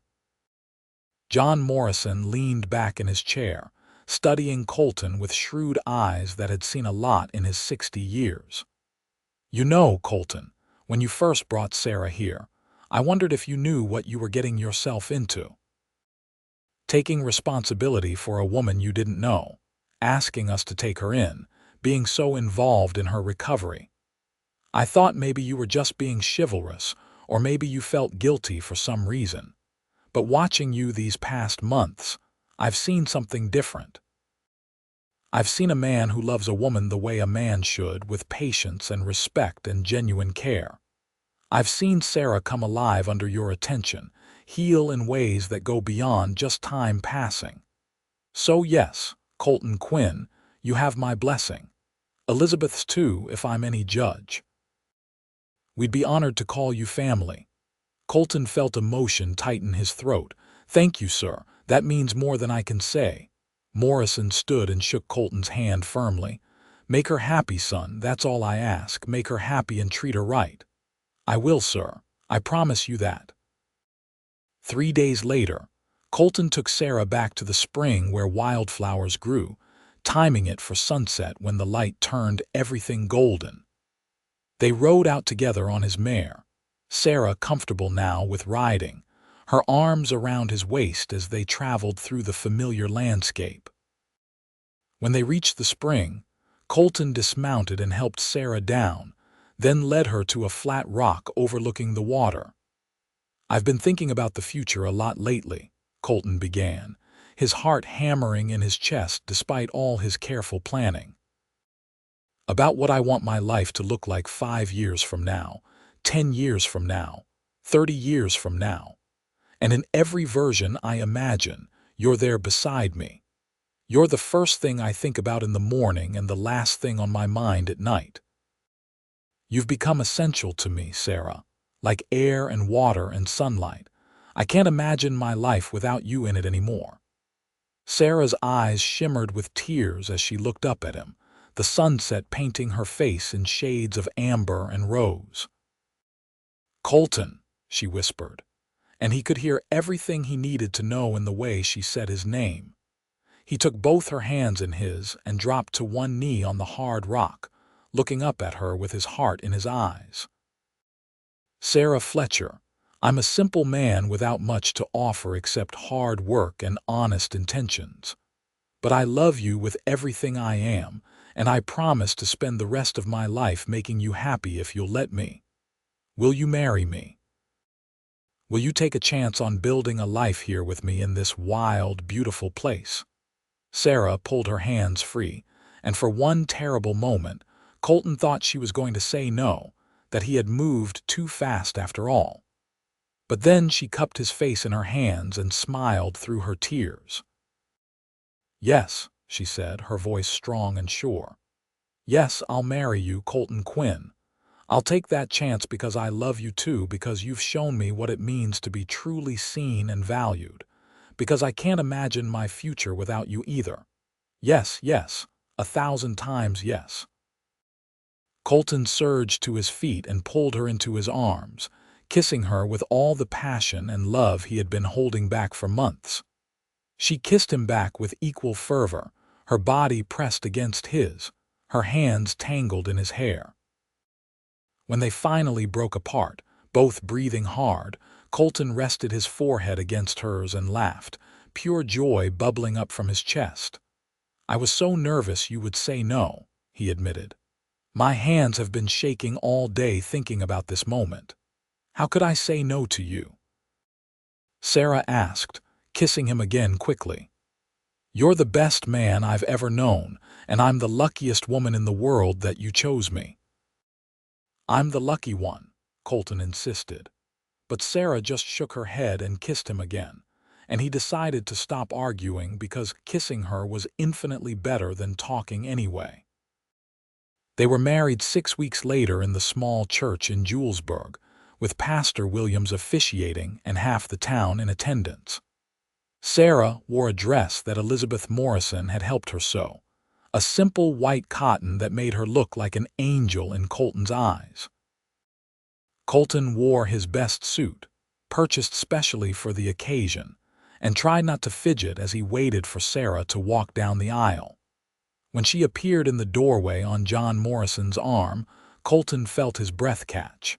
John Morrison leaned back in his chair, studying Colton with shrewd eyes that had seen a lot in his 60 years. "You know, Colton, when you first brought Sarah here, I wondered if you knew what you were getting yourself into. Taking responsibility for a woman you didn't know, asking us to take her in, being so involved in her recovery. I thought maybe you were just being chivalrous, or maybe you felt guilty for some reason. But watching you these past months, I've seen something different. I've seen a man who loves a woman the way a man should, with patience and respect and genuine care. I've seen Sarah come alive under your attention, heal in ways that go beyond just time passing. So yes, Colton Quinn, you have my blessing. Elizabeth's too, if I'm any judge. We'd be honored to call you family." Colton felt emotion tighten his throat. "Thank you, sir. That means more than I can say." Morrison stood and shook Colton's hand firmly. "Make her happy, son. That's all I ask. Make her happy and treat her right." "I will, sir. I promise you that." 3 days later, Colton took Sarah back to the spring where wildflowers grew, timing it for sunset when the light turned everything golden. They rode out together on his mare, Sarah comfortable now with riding, her arms around his waist as they traveled through the familiar landscape. When they reached the spring, Colton dismounted and helped Sarah down, then led her to a flat rock overlooking the water. "I've been thinking about the future a lot lately," Colton began, his heart hammering in his chest despite all his careful planning. "About what I want my life to look like 5 years from now, 10 years from now, 30 years from now. And in every version I imagine, you're there beside me. You're the first thing I think about in the morning and the last thing on my mind at night. You've become essential to me, Sarah, like air and water and sunlight. I can't imagine my life without you in it anymore." Sarah's eyes shimmered with tears as she looked up at him, the sunset painting her face in shades of amber and rose. "Colton," she whispered, and he could hear everything he needed to know in the way she said his name. He took both her hands in his and dropped to one knee on the hard rock, looking up at her with his heart in his eyes. Sarah Fletcher, I'm a simple man without much to offer except hard work and honest intentions. But I love you with everything I am, and I promise to spend the rest of my life making you happy if you'll let me. Will you marry me? Will you take a chance on building a life here with me in this wild, beautiful place? Sarah pulled her hands free, and for one terrible moment, Colton thought she was going to say no, that he had moved too fast after all. But then she cupped his face in her hands and smiled through her tears. Yes, she said, her voice strong and sure. Yes, I'll marry you, Colton Quinn. I'll take that chance because I love you too, because you've shown me what it means to be truly seen and valued, because I can't imagine my future without you either. Yes, yes, 1,000 times yes. Colton surged to his feet and pulled her into his arms, kissing her with all the passion and love he had been holding back for months. She kissed him back with equal fervor, her body pressed against his, her hands tangled in his hair. When they finally broke apart, both breathing hard, Colton rested his forehead against hers and laughed, pure joy bubbling up from his chest. I was so nervous you would say no, he admitted. My hands have been shaking all day thinking about this moment. How could I say no to you? Sarah asked, kissing him again quickly. You're the best man I've ever known, and I'm the luckiest woman in the world that you chose me. I'm the lucky one, Colton insisted. But Sarah just shook her head and kissed him again, and he decided to stop arguing because kissing her was infinitely better than talking anyway. They were married 6 weeks later in the small church in Julesburg, with Pastor Williams officiating and half the town in attendance. Sarah wore a dress that Elizabeth Morrison had helped her sew, a simple white cotton that made her look like an angel in Colton's eyes. Colton wore his best suit, purchased specially for the occasion, and tried not to fidget as he waited for Sarah to walk down the aisle. When she appeared in the doorway on John Morrison's arm, Colton felt his breath catch.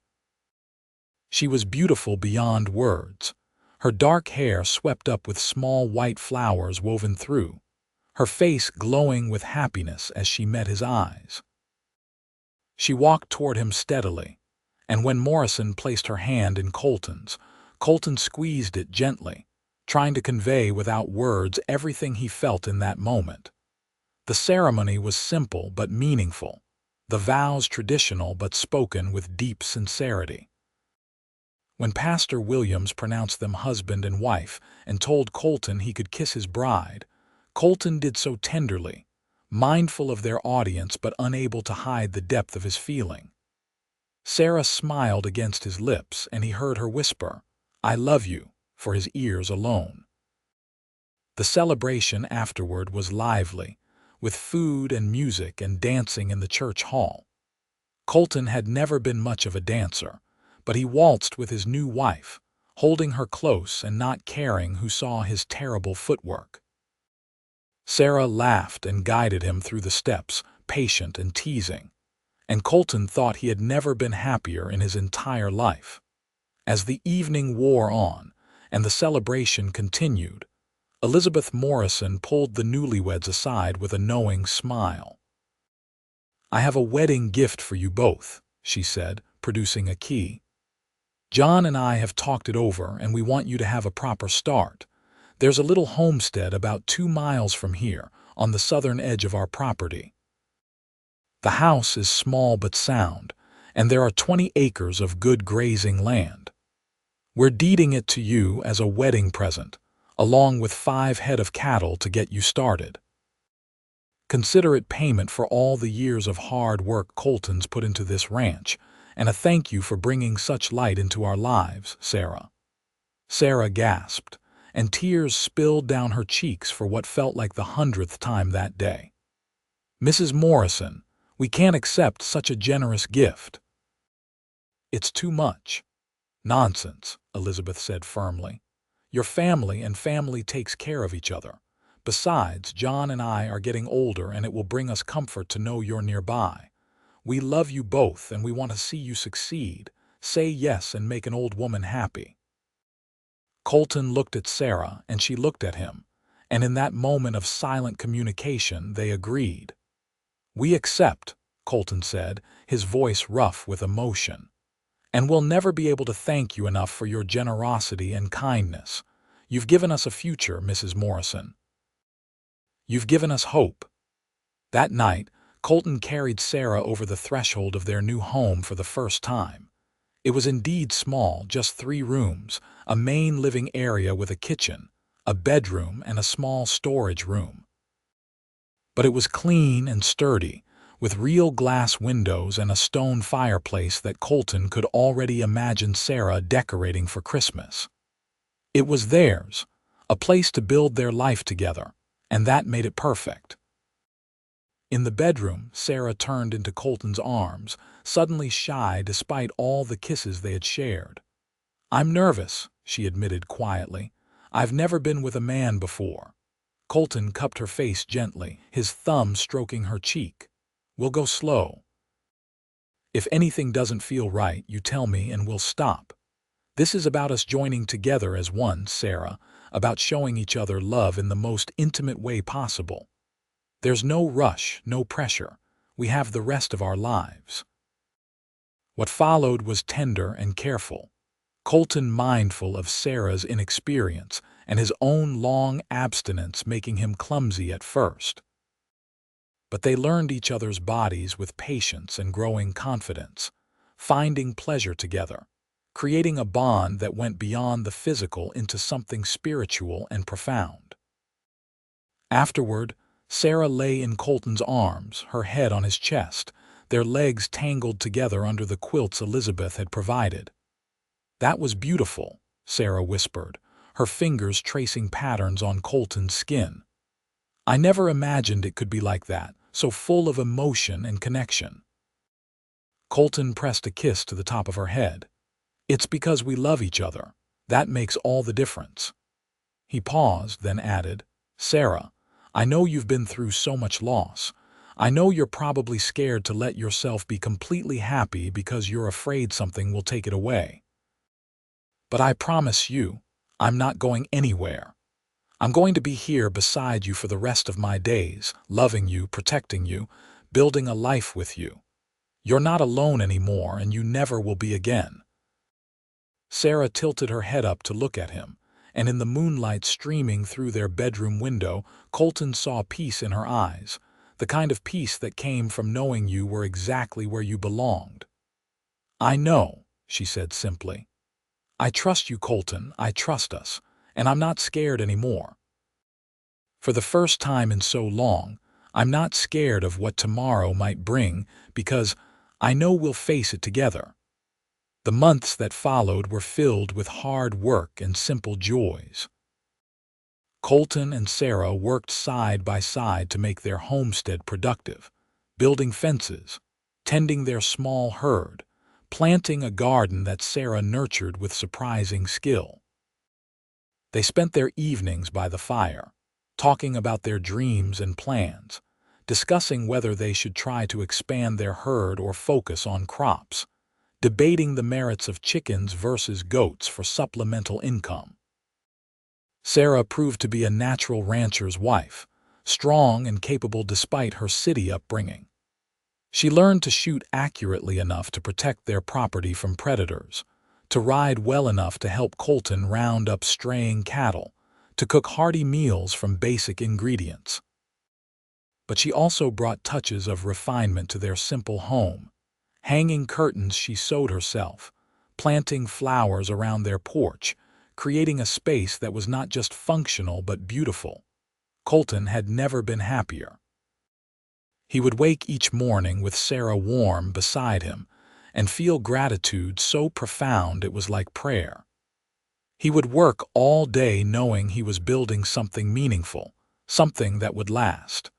She was beautiful beyond words, her dark hair swept up with small white flowers woven through, her face glowing with happiness as she met his eyes. She walked toward him steadily, and when Morrison placed her hand in Colton's, Colton squeezed it gently, trying to convey without words everything he felt in that moment. The ceremony was simple but meaningful, the vows traditional but spoken with deep sincerity. When Pastor Williams pronounced them husband and wife and told Colton he could kiss his bride, Colton did so tenderly, mindful of their audience but unable to hide the depth of his feeling. Sarah smiled against his lips, and he heard her whisper, "I love you," for his ears alone. The celebration afterward was lively, with food and music and dancing in the church hall. Colton had never been much of a dancer, but he waltzed with his new wife, holding her close and not caring who saw his terrible footwork. Sarah laughed and guided him through the steps, patient and teasing, and Colton thought he had never been happier in his entire life. As the evening wore on and the celebration continued, Elizabeth Morrison pulled the newlyweds aside with a knowing smile. "I have a wedding gift for you both," she said, producing a key. "John and I have talked it over, and we want you to have a proper start. There's a little homestead about 2 miles from here, on the southern edge of our property. The house is small but sound, and there are 20 acres of good grazing land. We're deeding it to you as a wedding present, along with 5 head of cattle to get you started. Consider it payment for all the years of hard work Colton's put into this ranch, and a thank you for bringing such light into our lives, Sarah." Sarah gasped, and tears spilled down her cheeks for what felt like the 100th time that day. "Mrs. Morrison, we can't accept such a generous gift." "It's too much." "Nonsense," Elizabeth said firmly. "Your family and family takes care of each other. Besides, John and I are getting older, and it will bring us comfort to know you're nearby. We love you both, and we want to see you succeed," Say yes and make an old woman happy." Colton looked at Sarah and she looked at him, and in that moment of silent communication they agreed. "We accept," Colton said, his voice rough with emotion. "And we'll never be able to thank you enough for your generosity and kindness. You've given us a future, Mrs. Morrison. You've given us hope." That night, Colton carried Sarah over the threshold of their new home for the first time. It was indeed small, just 3 rooms, a main living area with a kitchen, a bedroom, and a small storage room. But it was clean and sturdy, with real glass windows and a stone fireplace that Colton could already imagine Sarah decorating for Christmas. It was theirs, a place to build their life together, and that made it perfect. In the bedroom, Sarah turned into Colton's arms, suddenly shy despite all the kisses they had shared. "I'm nervous," she admitted quietly. "I've never been with a man before." Colton cupped her face gently, his thumb stroking her cheek. "We'll go slow. If anything doesn't feel right, you tell me and we'll stop. This is about us joining together as one, Sarah, about showing each other love in the most intimate way possible. There's no rush, no pressure. We have the rest of our lives." What followed was tender and careful. Colton mindful of Sarah's inexperience and his own long abstinence making him clumsy at first. But they learned each other's bodies with patience and growing confidence, finding pleasure together, creating a bond that went beyond the physical into something spiritual and profound. Afterward, Sarah lay in Colton's arms, her head on his chest, their legs tangled together under the quilts Elizabeth had provided. "That was beautiful," Sarah whispered, her fingers tracing patterns on Colton's skin. "I never imagined it could be like that, so full of emotion and connection." Colton pressed a kiss to the top of her head. "It's because we love each other. That makes all the difference." He paused, then added, "Sarah, I know you've been through so much loss. I know you're probably scared to let yourself be completely happy because you're afraid something will take it away. But I promise you, I'm not going anywhere. I'm going to be here beside you for the rest of my days, loving you, protecting you, building a life with you. You're not alone anymore, and you never will be again." Sarah tilted her head up to look at him, and in the moonlight streaming through their bedroom window, Colton saw peace in her eyes, the kind of peace that came from knowing you were exactly where you belonged. "I know," she said simply. "I trust you, Colton. I trust us, and I'm not scared anymore. For the first time in so long, I'm not scared of what tomorrow might bring because I know we'll face it together." The months that followed were filled with hard work and simple joys. Colton and Sarah worked side by side to make their homestead productive, building fences, tending their small herd, planting a garden that Sarah nurtured with surprising skill. They spent their evenings by the fire, talking about their dreams and plans, discussing whether they should try to expand their herd or focus on crops, debating the merits of chickens versus goats for supplemental income. Sarah proved to be a natural rancher's wife, strong and capable despite her city upbringing. She learned to shoot accurately enough to protect their property from predators, to ride well enough to help Colton round up straying cattle, to cook hearty meals from basic ingredients. But she also brought touches of refinement to their simple home. Hanging curtains she sewed herself, planting flowers around their porch, creating a space that was not just functional but beautiful. Colton had never been happier. He would wake each morning with Sarah warm beside him and feel gratitude so profound it was like prayer. He would work all day knowing he was building something meaningful, something that would last.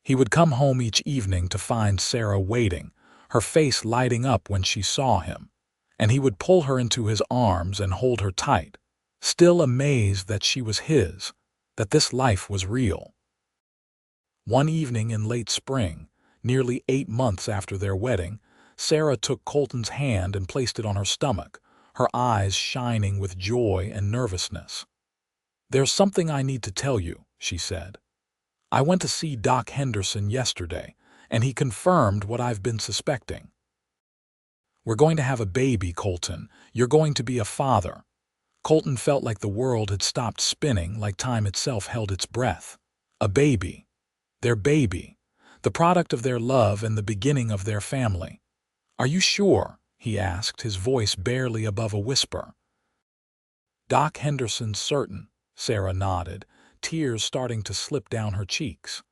He would come home each evening to find Sarah waiting, her face lighting up when she saw him, and he would pull her into his arms and hold her tight, still amazed that she was his, that this life was real. One evening in late spring, nearly 8 months after their wedding, Sarah took Colton's hand and placed it on her stomach, her eyes shining with joy and nervousness. "There's something I need to tell you," she said. "I went to see Doc Henderson yesterday, and he confirmed what I've been suspecting. We're going to have a baby, Colton. You're going to be a father." Colton felt like the world had stopped spinning, like time itself held its breath. A baby. Their baby. The product of their love and the beginning of their family. "Are you sure?" he asked, his voice barely above a whisper. "Doc Henderson's certain," Sarah nodded, tears starting to slip down her cheeks.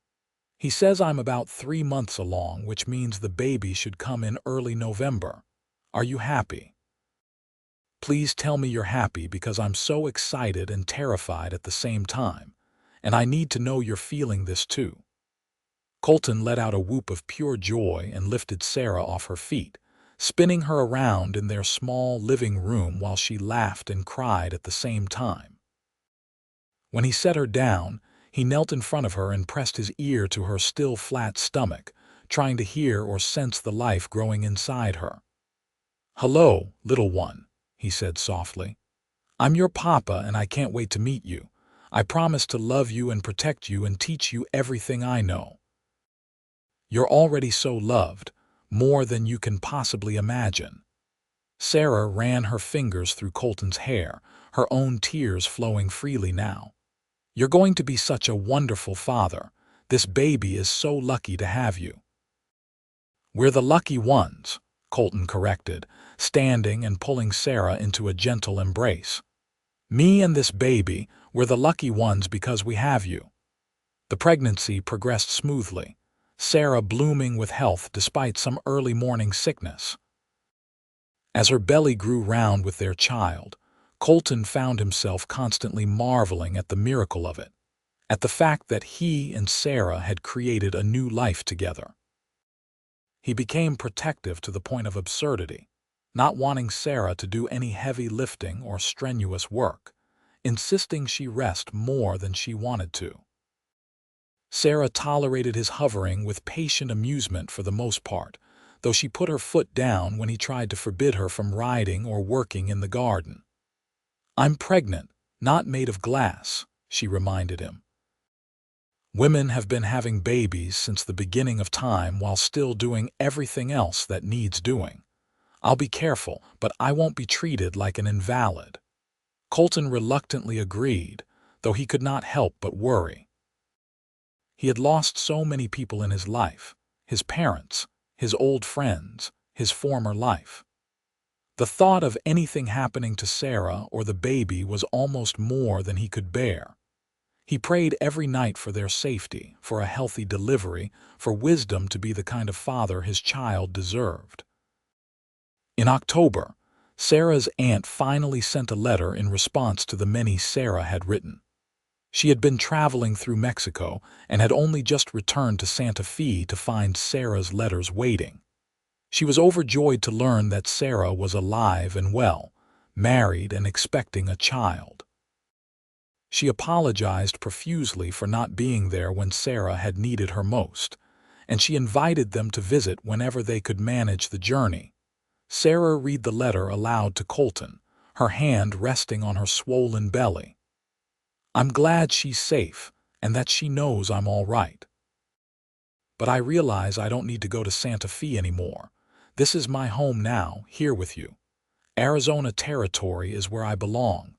"He says I'm about 3 months along, which means the baby should come in early November. Are you happy?" "Please tell me you're happy, because I'm so excited and terrified at the same time, and I need to know you're feeling this too." Colton let out a whoop of pure joy and lifted Sarah off her feet, spinning her around in their small living room while she laughed and cried at the same time. When he set her down, he knelt in front of her and pressed his ear to her still flat stomach, trying to hear or sense the life growing inside her. "Hello, little one," he said softly. "I'm your papa and I can't wait to meet you. I promise to love you and protect you and teach you everything I know. You're already so loved, more than you can possibly imagine." Sarah ran her fingers through Colton's hair, her own tears flowing freely now. "You're going to be such a wonderful father. This baby is so lucky to have you." "We're the lucky ones," Colton corrected, standing and pulling Sarah into a gentle embrace. "Me and this baby, we're the lucky ones because we have you." The pregnancy progressed smoothly, Sarah blooming with health despite some early morning sickness. As her belly grew round with their child, Colton found himself constantly marveling at the miracle of it, at the fact that he and Sarah had created a new life together. He became protective to the point of absurdity, not wanting Sarah to do any heavy lifting or strenuous work, insisting she rest more than she wanted to. Sarah tolerated his hovering with patient amusement for the most part, though she put her foot down when he tried to forbid her from riding or working in the garden. "I'm pregnant, not made of glass," she reminded him. "Women have been having babies since the beginning of time while still doing everything else that needs doing. I'll be careful, but I won't be treated like an invalid." Colton reluctantly agreed, though he could not help but worry. He had lost so many people in his life, his parents, his old friends, his former life. The thought of anything happening to Sarah or the baby was almost more than he could bear. He prayed every night for their safety, for a healthy delivery, for wisdom to be the kind of father his child deserved. In October, Sarah's aunt finally sent a letter in response to the many Sarah had written. She had been traveling through Mexico and had only just returned to Santa Fe to find Sarah's letters waiting. She was overjoyed to learn that Sarah was alive and well, married and expecting a child. She apologized profusely for not being there when Sarah had needed her most, and she invited them to visit whenever they could manage the journey. Sarah read the letter aloud to Colton, her hand resting on her swollen belly. "I'm glad she's safe and that she knows I'm all right. But I realize I don't need to go to Santa Fe anymore. This is my home now, here with you. Arizona territory is where I belong."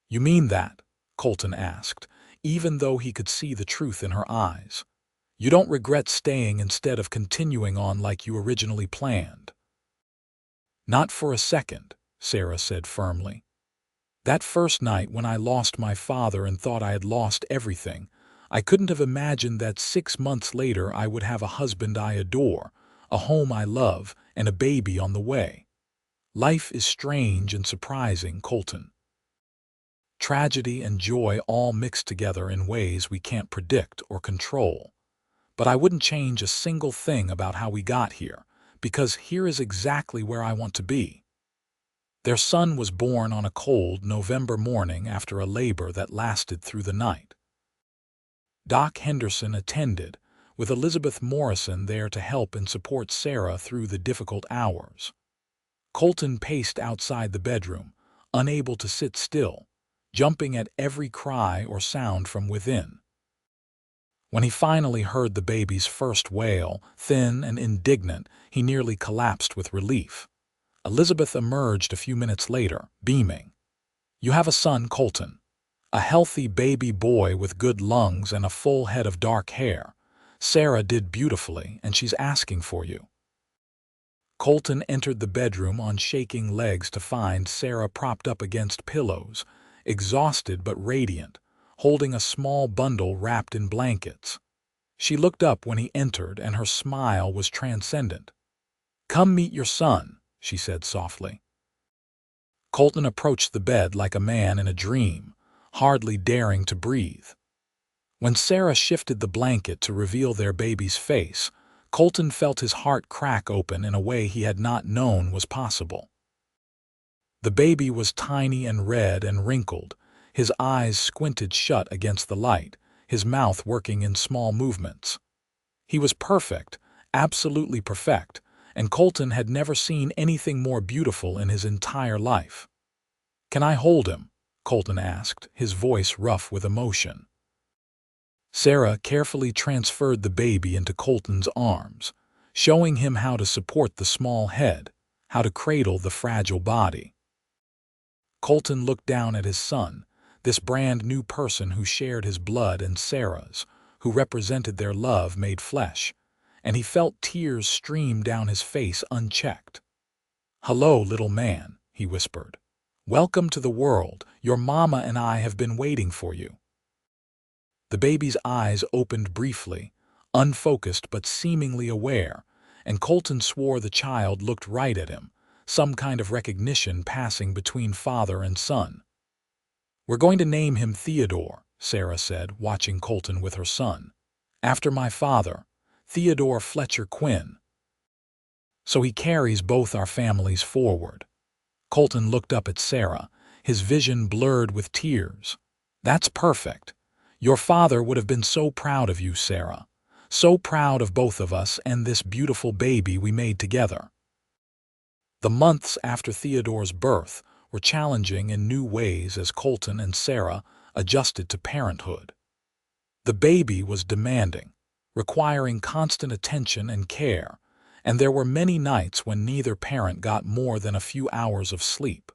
"You mean that?" Colton asked, even though he could see the truth in her eyes. "You don't regret staying instead of continuing on like you originally planned?" "Not for a second," Sarah said firmly. "That first night when I lost my father and thought I had lost everything, I couldn't have imagined that 6 months later I would have a husband I adore, a home I love, and a baby on the way. Life is strange and surprising, Colton. Tragedy and joy all mixed together in ways we can't predict or control. But I wouldn't change a single thing about how we got here, because here is exactly where I want to be." Their son was born on a cold November morning after a labor that lasted through the night. Doc Henderson attended, with Elizabeth Morrison there to help and support Sarah through the difficult hours. Colton paced outside the bedroom, unable to sit still, jumping at every cry or sound from within. When he finally heard the baby's first wail, thin and indignant, he nearly collapsed with relief. Elizabeth emerged a few minutes later, beaming. "You have a son, Colton. A healthy baby boy with good lungs and a full head of dark hair. Sarah did beautifully, and she's asking for you." Colton entered the bedroom on shaking legs to find Sarah propped up against pillows, exhausted but radiant, holding a small bundle wrapped in blankets. She looked up when he entered, and her smile was transcendent. "Come meet your son," she said softly. Colton approached the bed like a man in a dream, hardly daring to breathe. When Sarah shifted the blanket to reveal their baby's face, Colton felt his heart crack open in a way he had not known was possible. The baby was tiny and red and wrinkled, his eyes squinted shut against the light, his mouth working in small movements. He was perfect, absolutely perfect, and Colton had never seen anything more beautiful in his entire life. "Can I hold him?" Colton asked, his voice rough with emotion. Sarah carefully transferred the baby into Colton's arms, showing him how to support the small head, how to cradle the fragile body. Colton looked down at his son, this brand new person who shared his blood and Sarah's, who represented their love made flesh, and he felt tears stream down his face unchecked. "Hello, little man," he whispered. "Welcome to the world. Your mama and I have been waiting for you." The baby's eyes opened briefly, unfocused but seemingly aware, and Colton swore the child looked right at him, some kind of recognition passing between father and son. "We're going to name him Theodore," Sarah said, watching Colton with her son. "After my father, Theodore Fletcher Quinn. So he carries both our families forward." Colton looked up at Sarah, his vision blurred with tears. "That's perfect. Your father would have been so proud of you, Sarah. So proud of both of us and this beautiful baby we made together." The months after Theodore's birth were challenging in new ways as Colton and Sarah adjusted to parenthood. The baby was demanding, requiring constant attention and care, and there were many nights when neither parent got more than a few hours of sleep.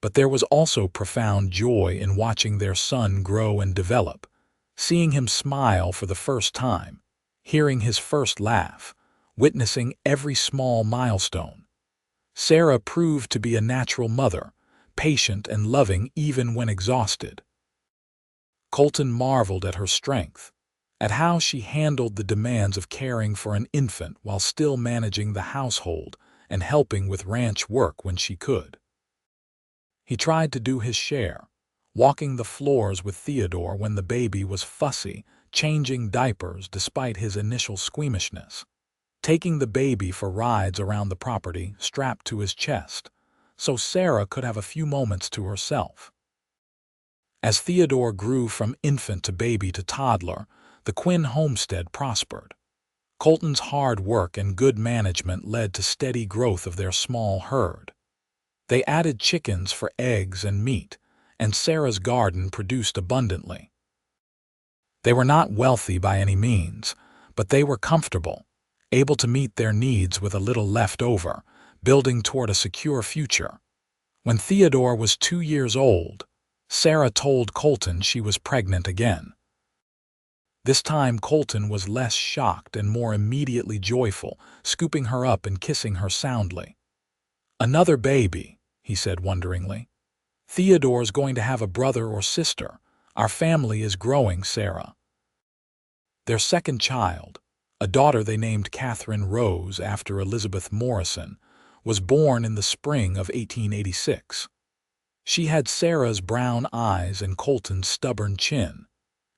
But there was also profound joy in watching their son grow and develop, seeing him smile for the first time, hearing his first laugh, witnessing every small milestone. Sarah proved to be a natural mother, patient and loving even when exhausted. Colton marveled at her strength, at how she handled the demands of caring for an infant while still managing the household and helping with ranch work when she could. He tried to do his share, walking the floors with Theodore when the baby was fussy, changing diapers despite his initial squeamishness, taking the baby for rides around the property strapped to his chest, so Sarah could have a few moments to herself. As Theodore grew from infant to baby to toddler, the Quinn homestead prospered. Colton's hard work and good management led to steady growth of their small herd. They added chickens for eggs and meat, and Sarah's garden produced abundantly. They were not wealthy by any means, but they were comfortable, able to meet their needs with a little left over, building toward a secure future. When Theodore was 2 years old, Sarah told Colton she was pregnant again. This time Colton was less shocked and more immediately joyful, scooping her up and kissing her soundly. "Another baby," he said wonderingly. "Theodore's going to have a brother or sister. Our family is growing, Sarah." Their second child, a daughter they named Catherine Rose after Elizabeth Morrison, was born in the spring of 1886. She had Sarah's brown eyes and Colton's stubborn chin,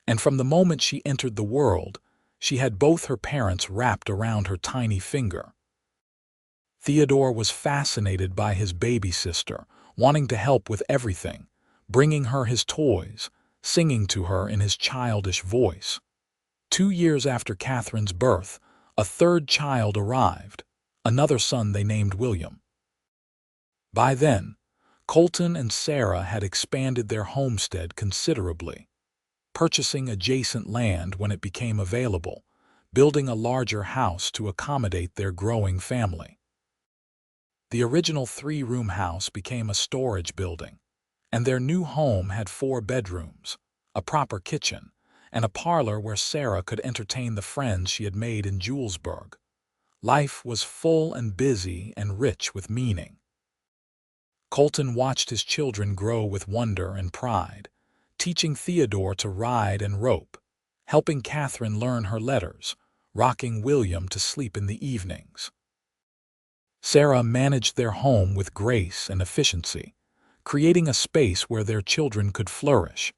and from the moment she entered the world, she had both her parents wrapped around her tiny finger. Theodore was fascinated by his baby sister, wanting to help with everything, bringing her his toys, singing to her in his childish voice. 2 years after Catherine's birth, a third child arrived, another son they named William. By then, Colton and Sarah had expanded their homestead considerably, purchasing adjacent land when it became available, building a larger house to accommodate their growing family. The original 3-room house became a storage building, and their new home had 4 bedrooms, a proper kitchen, and a parlor where Sarah could entertain the friends she had made in Julesburg. Life was full and busy and rich with meaning. Colton watched his children grow with wonder and pride, teaching Theodore to ride and rope, helping Catherine learn her letters, rocking William to sleep in the evenings. Sarah managed their home with grace and efficiency, creating a space where their children could flourish,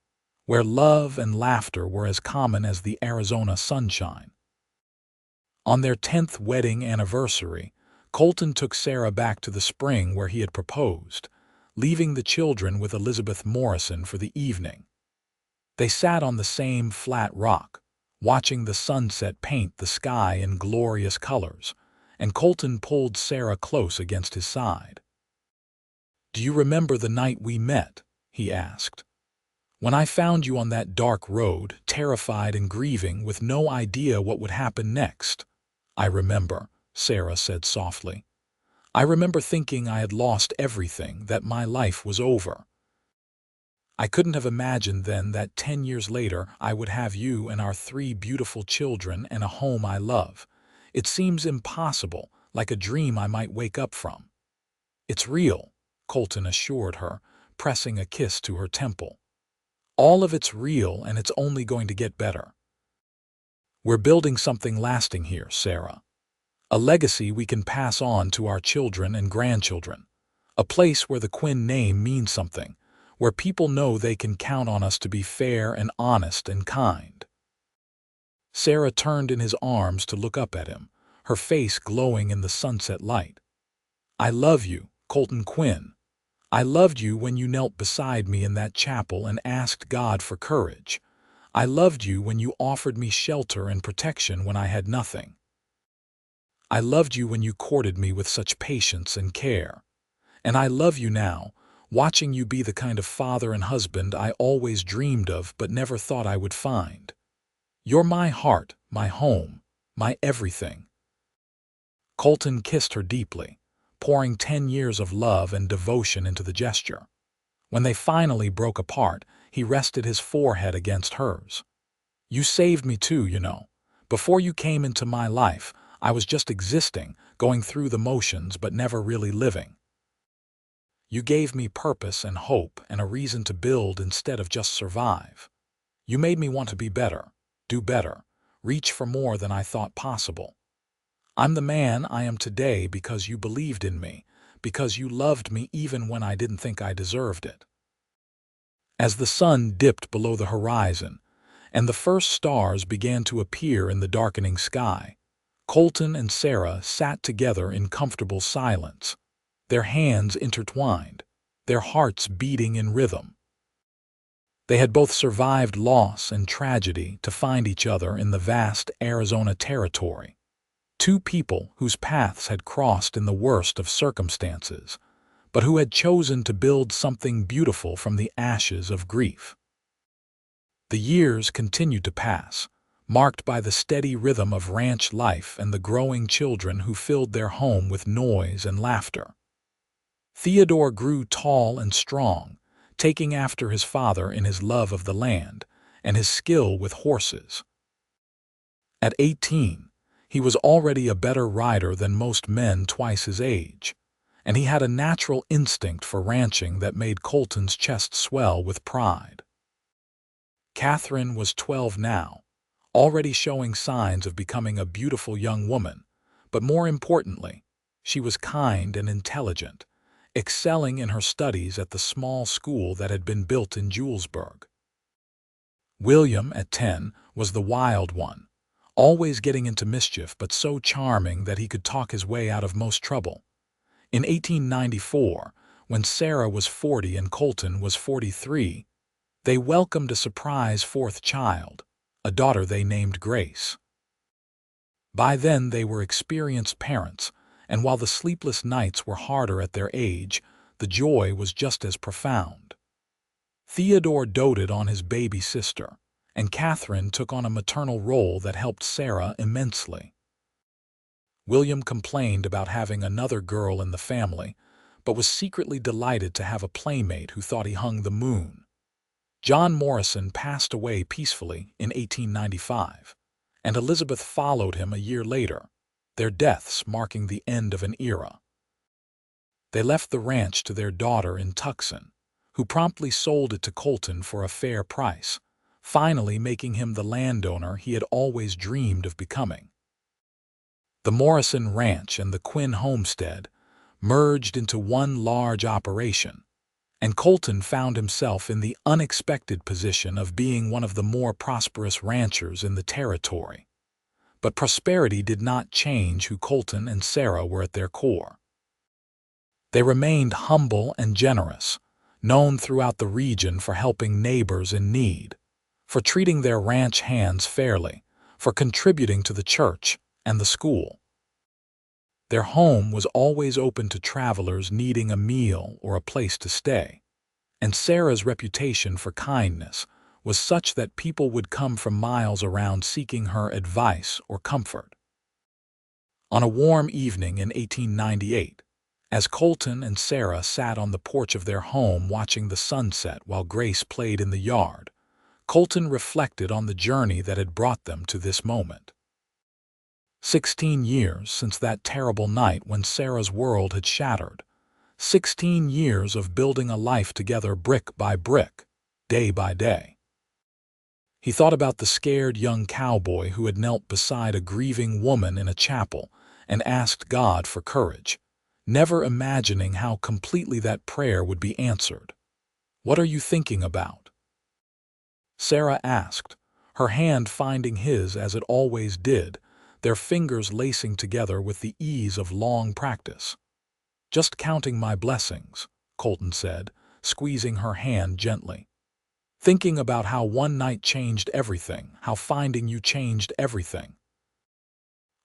where love and laughter were as common as the Arizona sunshine. On their 10th wedding anniversary, Colton took Sarah back to the spring where he had proposed, leaving the children with Elizabeth Morrison for the evening. They sat on the same flat rock, watching the sunset paint the sky in glorious colors, and Colton pulled Sarah close against his side. "Do you remember the night we met?" he asked. "When I found you on that dark road, terrified and grieving, with no idea what would happen next." "I remember," Sarah said softly. "I remember thinking I had lost everything, that my life was over. I couldn't have imagined then that 10 years later I would have you and our 3 beautiful children and a home I love. It seems impossible, like a dream I might wake up from." "It's real," Colton assured her, pressing a kiss to her temple. "All of it's real, and it's only going to get better. We're building something lasting here, Sarah. A legacy we can pass on to our children and grandchildren. A place where the Quinn name means something, where people know they can count on us to be fair and honest and kind." Sarah turned in his arms to look up at him, her face glowing in the sunset light. "I love you, Colton Quinn. I loved you when you knelt beside me in that chapel and asked God for courage. I loved you when you offered me shelter and protection when I had nothing. I loved you when you courted me with such patience and care. And I love you now, watching you be the kind of father and husband I always dreamed of but never thought I would find. You're my heart, my home, my everything." Colton kissed her deeply, pouring 10 years of love and devotion into the gesture. When they finally broke apart, he rested his forehead against hers. "You saved me too, you know. Before you came into my life, I was just existing, going through the motions but never really living. You gave me purpose and hope and a reason to build instead of just survive. You made me want to be better, do better, reach for more than I thought possible. I'm the man I am today because you believed in me, because you loved me even when I didn't think I deserved it." As the sun dipped below the horizon, and the first stars began to appear in the darkening sky, Colton and Sarah sat together in comfortable silence, their hands intertwined, their hearts beating in rhythm. They had both survived loss and tragedy to find each other in the vast Arizona territory. 2 people whose paths had crossed in the worst of circumstances, but who had chosen to build something beautiful from the ashes of grief. The years continued to pass, marked by the steady rhythm of ranch life and the growing children who filled their home with noise and laughter. Theodore grew tall and strong, taking after his father in his love of the land and his skill with horses. At 18, he was already a better rider than most men twice his age, and he had a natural instinct for ranching that made Colton's chest swell with pride. Catherine was 12 now, already showing signs of becoming a beautiful young woman, but more importantly, she was kind and intelligent, excelling in her studies at the small school that had been built in Julesburg. William, at 10, was the wild one, always getting into mischief but so charming that he could talk his way out of most trouble. In 1894, when Sarah was 40 and Colton was 43, they welcomed a surprise 4th child, a daughter they named Grace. By then they were experienced parents, and while the sleepless nights were harder at their age, the joy was just as profound. Theodore doted on his baby sister, and Catherine took on a maternal role that helped Sarah immensely. William complained about having another girl in the family, but was secretly delighted to have a playmate who thought he hung the moon. John Morrison passed away peacefully in 1895, and Elizabeth followed him a year later, their deaths marking the end of an era. They left the ranch to their daughter in Tucson, who promptly sold it to Colton for a fair price, finally making him the landowner he had always dreamed of becoming. The Morrison Ranch and the Quinn homestead merged into one large operation, and Colton found himself in the unexpected position of being one of the more prosperous ranchers in the territory. But prosperity did not change who Colton and Sarah were at their core. They remained humble and generous, known throughout the region for helping neighbors in need, for treating their ranch hands fairly, for contributing to the church and the school. Their home was always open to travelers needing a meal or a place to stay, and Sarah's reputation for kindness was such that people would come from miles around seeking her advice or comfort. On a warm evening in 1898, as Colton and Sarah sat on the porch of their home watching the sunset while Grace played in the yard, Colton reflected on the journey that had brought them to this moment. 16 years since that terrible night when Sarah's world had shattered. 16 years of building a life together brick by brick, day by day. He thought about the scared young cowboy who had knelt beside a grieving woman in a chapel and asked God for courage, never imagining how completely that prayer would be answered. "What are you thinking about?" Sarah asked, her hand finding his as it always did, their fingers lacing together with the ease of long practice. "Just counting my blessings," Colton said, squeezing her hand gently. "Thinking about how one night changed everything, how finding you changed everything.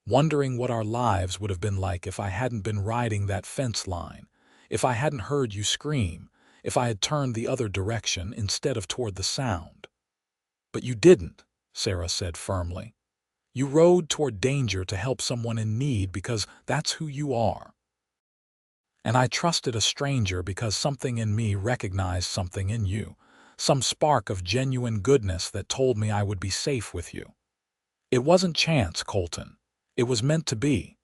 Wondering what our lives would have been like if I hadn't been riding that fence line, if I hadn't heard you scream, if I had turned the other direction instead of toward the sound." "But you didn't," Sarah said firmly. "You rode toward danger to help someone in need because that's who you are. And I trusted a stranger because something in me recognized something in you, some spark of genuine goodness that told me I would be safe with you. It wasn't chance, Colton. It was meant to be.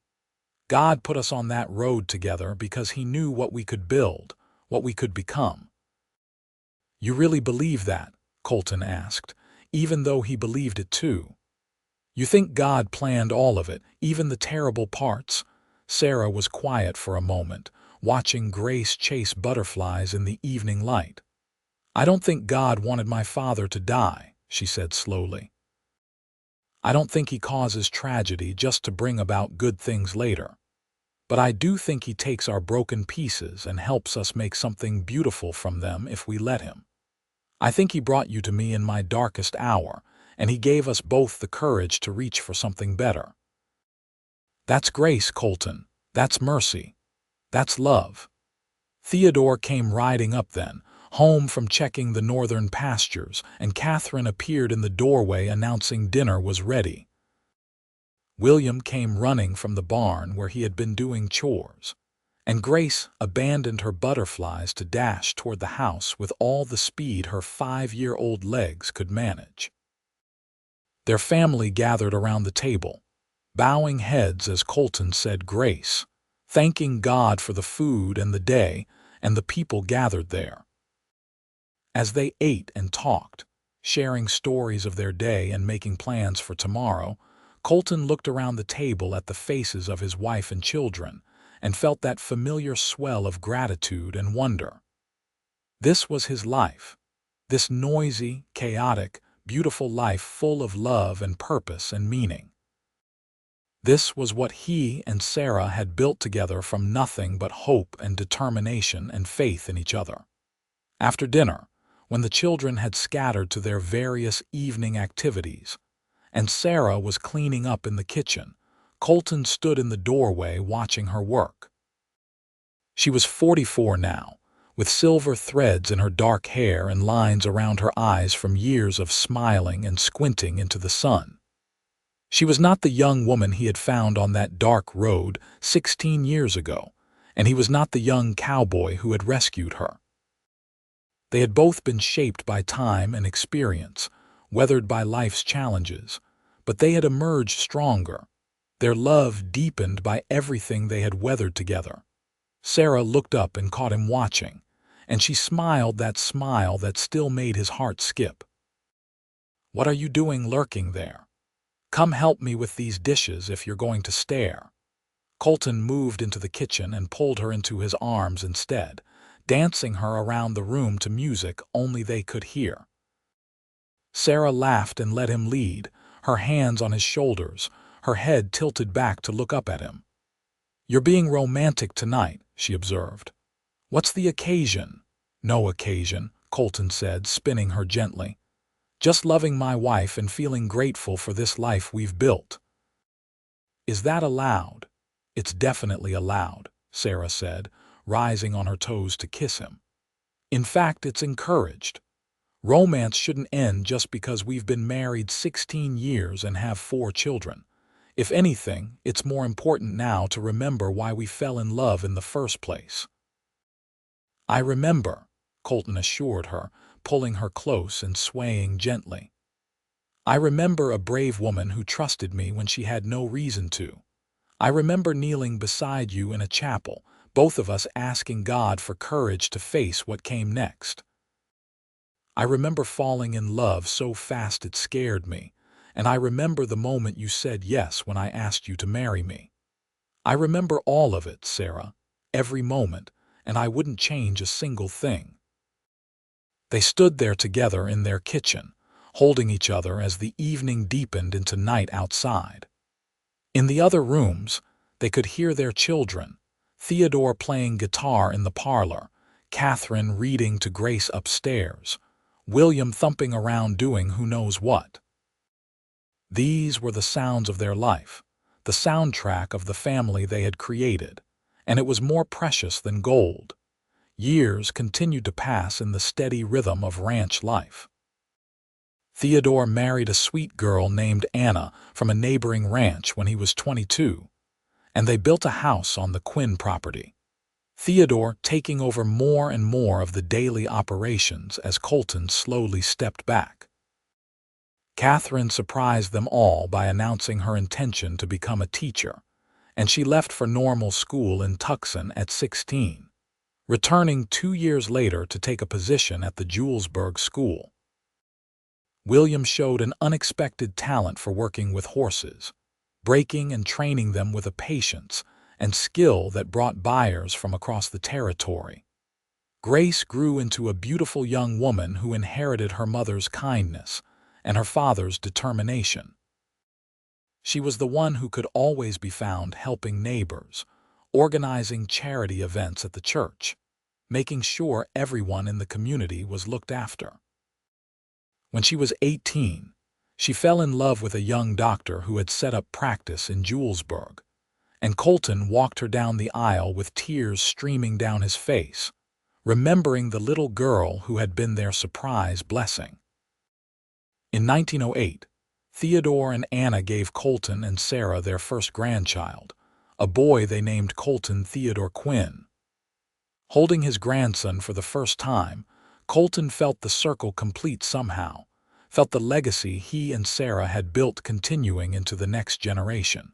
God put us on that road together because He knew what we could build, what we could become." "You really believe that?" Colton asked, even though he believed it too. "You think God planned all of it, even the terrible parts?" Sarah was quiet for a moment, watching Grace chase butterflies in the evening light. "I don't think God wanted my father to die," she said slowly. "I don't think He causes tragedy just to bring about good things later. But I do think He takes our broken pieces and helps us make something beautiful from them if we let Him. I think He brought you to me in my darkest hour, and He gave us both the courage to reach for something better. That's grace, Colton. That's mercy. That's love." Theodore came riding up then, home from checking the northern pastures, and Catherine appeared in the doorway announcing dinner was ready. William came running from the barn where he had been doing chores, and Grace abandoned her butterflies to dash toward the house with all the speed her 5-year-old legs could manage. Their family gathered around the table, bowing heads as Colton said grace, thanking God for the food and the day and the people gathered there. As they ate and talked, sharing stories of their day and making plans for tomorrow, Colton looked around the table at the faces of his wife and children and felt that familiar swell of gratitude and wonder. This was his life, this noisy, chaotic, beautiful life full of love and purpose and meaning. This was what he and Sarah had built together from nothing but hope and determination and faith in each other. After dinner, when the children had scattered to their various evening activities, and Sarah was cleaning up in the kitchen. Colton stood in the doorway watching her work. She was 44 now, with silver threads in her dark hair and lines around her eyes from years of smiling and squinting into the sun. She was not the young woman he had found on that dark road 16 years ago, and he was not the young cowboy who had rescued her. They had both been shaped by time and experience, weathered by life's challenges, but they had emerged stronger, their love deepened by everything they had weathered together. Sarah looked up and caught him watching, and she smiled that smile that still made his heart skip. "What are you doing lurking there? Come help me with these dishes if you're going to stare." Colton moved into the kitchen and pulled her into his arms instead, dancing her around the room to music only they could hear. Sarah laughed and let him lead, her hands on his shoulders, her head tilted back to look up at him. "You're being romantic tonight," she observed. "What's the occasion?" "No occasion," Colton said, spinning her gently. "Just loving my wife and feeling grateful for this life we've built." "Is that allowed?" "It's definitely allowed," Sarah said, rising on her toes to kiss him. "In fact, it's encouraged. Romance shouldn't end just because we've been married 16 years and have 4 children. If anything, it's more important now to remember why we fell in love in the first place." "I remember," Colton assured her, pulling her close and swaying gently. "I remember a brave woman who trusted me when she had no reason to. I remember kneeling beside you in a chapel, both of us asking God for courage to face what came next. I remember falling in love so fast it scared me, and I remember the moment you said yes when I asked you to marry me. I remember all of it, Sarah, every moment, and I wouldn't change a single thing." They stood there together in their kitchen, holding each other as the evening deepened into night outside. In the other rooms, they could hear their children, Theodore playing guitar in the parlor, Catherine reading to Grace upstairs, William thumping around doing who knows what. These were the sounds of their life, the soundtrack of the family they had created, and it was more precious than gold. Years continued to pass in the steady rhythm of ranch life. Theodore married a sweet girl named Anna from a neighboring ranch when he was 22, and they built a house on the Quinn property, Theodore taking over more and more of the daily operations as Colton slowly stepped back. Catherine surprised them all by announcing her intention to become a teacher, and she left for normal school in Tucson at 16, returning 2 years later to take a position at the Julesburg school. William showed an unexpected talent for working with horses, breaking and training them with a patience and skill that brought buyers from across the territory. Grace grew into a beautiful young woman who inherited her mother's kindness and her father's determination. She was the one who could always be found helping neighbors, organizing charity events at the church, making sure everyone in the community was looked after. When she was 18, she fell in love with a young doctor who had set up practice in Julesburg, and Colton walked her down the aisle with tears streaming down his face, remembering the little girl who had been their surprise blessing. In 1908, Theodore and Anna gave Colton and Sarah their first grandchild, a boy they named Colton Theodore Quinn. Holding his grandson for the first time, Colton felt the circle complete somehow, felt the legacy he and Sarah had built continuing into the next generation.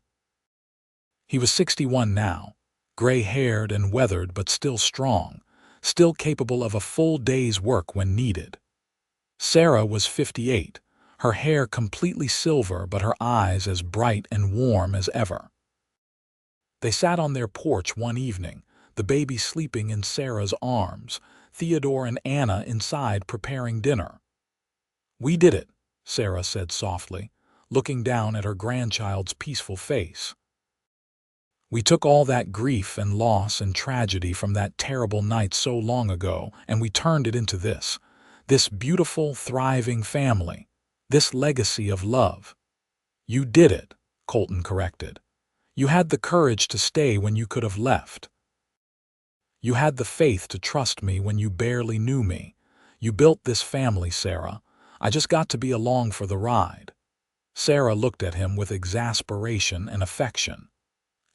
He was 61 now, gray-haired and weathered but still strong, still capable of a full day's work when needed. Sarah was 58, her hair completely silver but her eyes as bright and warm as ever. They sat on their porch one evening, the baby sleeping in Sarah's arms, Theodore and Anna inside preparing dinner. "We did it," Sarah said softly, looking down at her grandchild's peaceful face. "We took all that grief and loss and tragedy from that terrible night so long ago, and we turned it into this beautiful, thriving family, this legacy of love." You did it, Colton corrected. You had the courage to stay when you could have left. You had the faith to trust me when you barely knew me. You built this family, Sarah. I just got to be along for the ride. Sarah looked at him with exasperation and affection.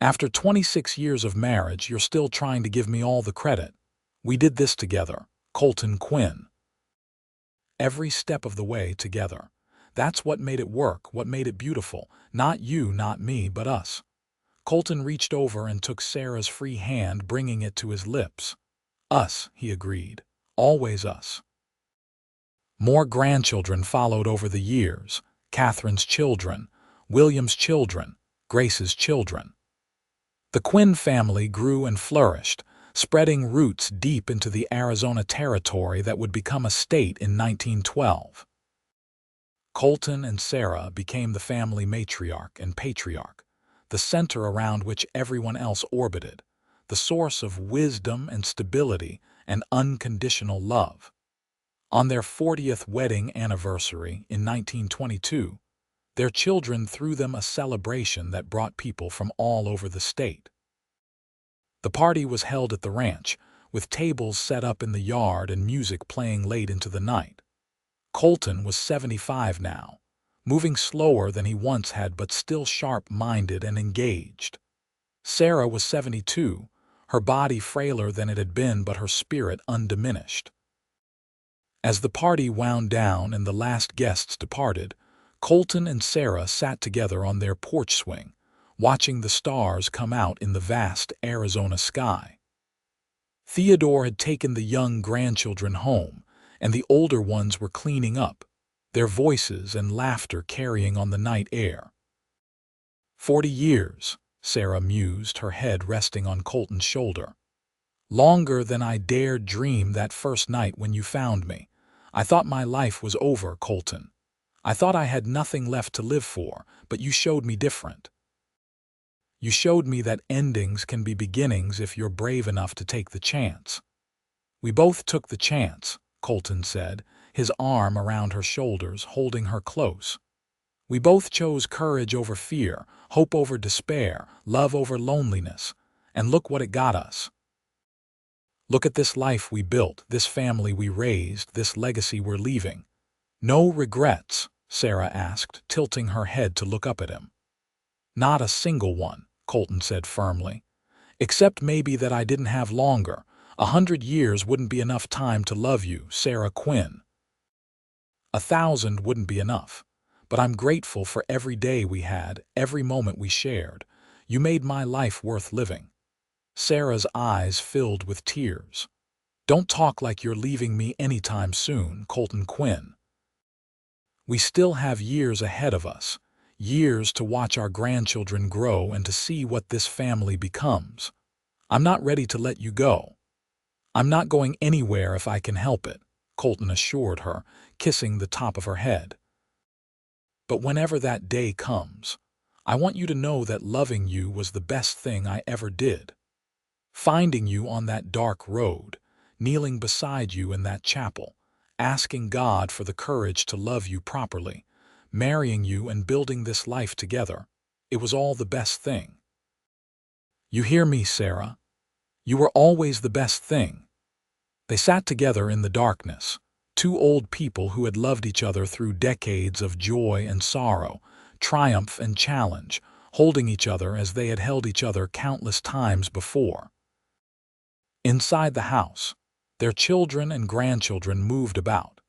After 26 years of marriage, you're still trying to give me all the credit. We did this together, Colton Quinn. Every step of the way together. That's what made it work, what made it beautiful. Not you, not me, but us. Colton reached over and took Sarah's free hand, bringing it to his lips. Us, he agreed. Always us. More grandchildren followed over the years. Catherine's children, William's children, Grace's children. The Quinn family grew and flourished, spreading roots deep into the Arizona territory that would become a state in 1912. Colton and Sarah became the family matriarch and patriarch, the center around which everyone else orbited, the source of wisdom and stability and unconditional love. On their 40th wedding anniversary in 1922, their children threw them a celebration that brought people from all over the state. The party was held at the ranch, with tables set up in the yard and music playing late into the night. Colton was 75 now, moving slower than he once had but still sharp-minded and engaged. Sarah was 72, her body frailer than it had been but her spirit undiminished. As the party wound down and the last guests departed, Colton and Sarah sat together on their porch swing, watching the stars come out in the vast Arizona sky. Theodore had taken the young grandchildren home, and the older ones were cleaning up, their voices and laughter carrying on the night air. 40 years, Sarah mused, her head resting on Colton's shoulder. Longer than I dared dream that first night when you found me. I thought my life was over, Colton. I thought I had nothing left to live for, but you showed me different. You showed me that endings can be beginnings if you're brave enough to take the chance. We both took the chance, Colton said, his arm around her shoulders, holding her close. We both chose courage over fear, hope over despair, love over loneliness, and look what it got us. Look at this life we built, this family we raised, this legacy we're leaving. No regrets, Sarah asked, tilting her head to look up at him. Not a single one, Colton said firmly. Except maybe that I didn't have longer. 100 years wouldn't be enough time to love you, Sarah Quinn. 1,000 wouldn't be enough. But I'm grateful for every day we had, every moment we shared. You made my life worth living. Sarah's eyes filled with tears. Don't talk like you're leaving me anytime soon, Colton Quinn. We still have years ahead of us, years to watch our grandchildren grow and to see what this family becomes. I'm not ready to let you go. I'm not going anywhere if I can help it, Colton assured her, kissing the top of her head. But whenever that day comes, I want you to know that loving you was the best thing I ever did. Finding you on that dark road, kneeling beside you in that chapel, asking God for the courage to love you properly, marrying you and building this life together, it was all the best thing. You hear me, Sarah? You were always the best thing. They sat together in the darkness, two old people who had loved each other through decades of joy and sorrow, triumph and challenge, holding each other as they had held each other countless times before. Inside the house, their children and grandchildren moved about,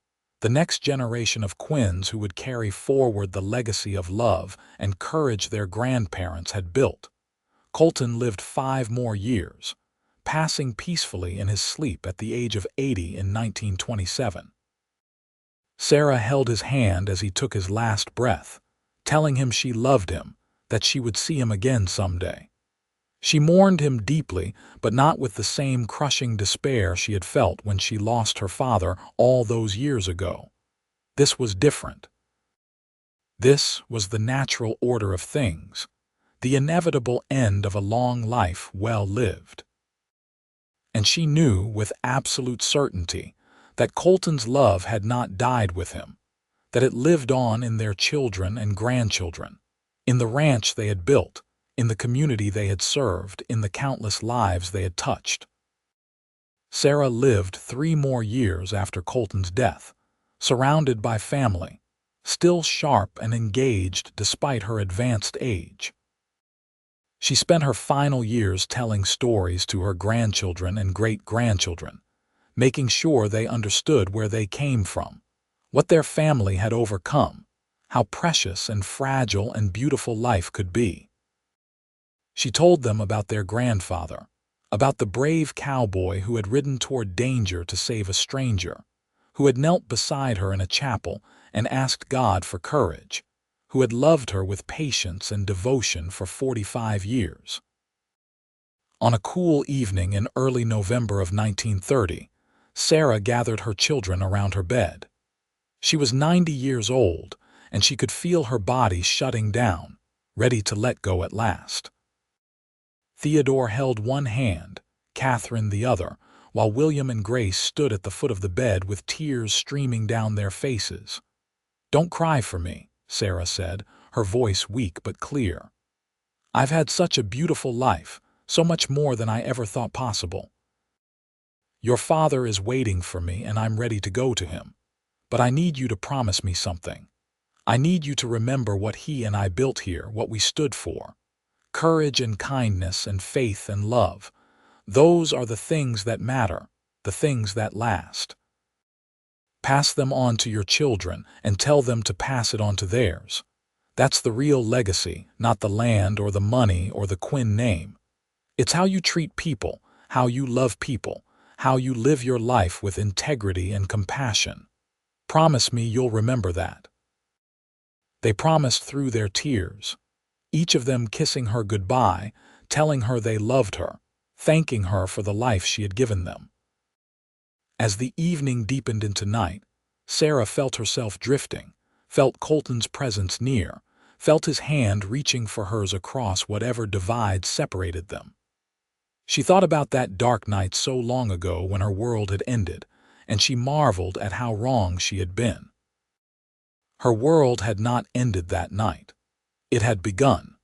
the next generation of Quinns who would carry forward the legacy of love and courage their grandparents had built. Colton lived 5 more years, passing peacefully in his sleep at the age of 80 in 1927. Sarah held his hand as he took his last breath, telling him she loved him, that she would see him again someday. She mourned him deeply, but not with the same crushing despair she had felt when she lost her father all those years ago. This was different. This was the natural order of things, the inevitable end of a long life well lived. And she knew with absolute certainty that Colton's love had not died with him, that it lived on in their children and grandchildren, in the ranch they had built, in the community they had served, in the countless lives they had touched. Sarah lived 3 more years after Colton's death, surrounded by family, still sharp and engaged despite her advanced age. She spent her final years telling stories to her grandchildren and great-grandchildren, making sure they understood where they came from, what their family had overcome, how precious and fragile and beautiful life could be. She told them about their grandfather, about the brave cowboy who had ridden toward danger to save a stranger, who had knelt beside her in a chapel and asked God for courage, who had loved her with patience and devotion for 45 years. On a cool evening in early November of 1930, Sarah gathered her children around her bed. She was 90 years old, and she could feel her body shutting down, ready to let go at last. Theodore held one hand, Catherine the other, while William and Grace stood at the foot of the bed with tears streaming down their faces. "Don't cry for me," Sarah said, her voice weak but clear. "I've had such a beautiful life, so much more than I ever thought possible. Your father is waiting for me and I'm ready to go to him. But I need you to promise me something. I need you to remember what he and I built here, what we stood for. Courage and kindness and faith and love. Those are the things that matter, the things that last. Pass them on to your children and tell them to pass it on to theirs. That's the real legacy, not the land or the money or the Quinn name. It's how you treat people, how you love people, how you live your life with integrity and compassion. Promise me you'll remember that." They promised through their tears, each of them kissing her goodbye, telling her they loved her, thanking her for the life she had given them. As the evening deepened into night, Sarah felt herself drifting, felt Colton's presence near, felt his hand reaching for hers across whatever divide separated them. She thought about that dark night so long ago when her world had ended, and she marveled at how wrong she had been. Her world had not ended that night. It had begun.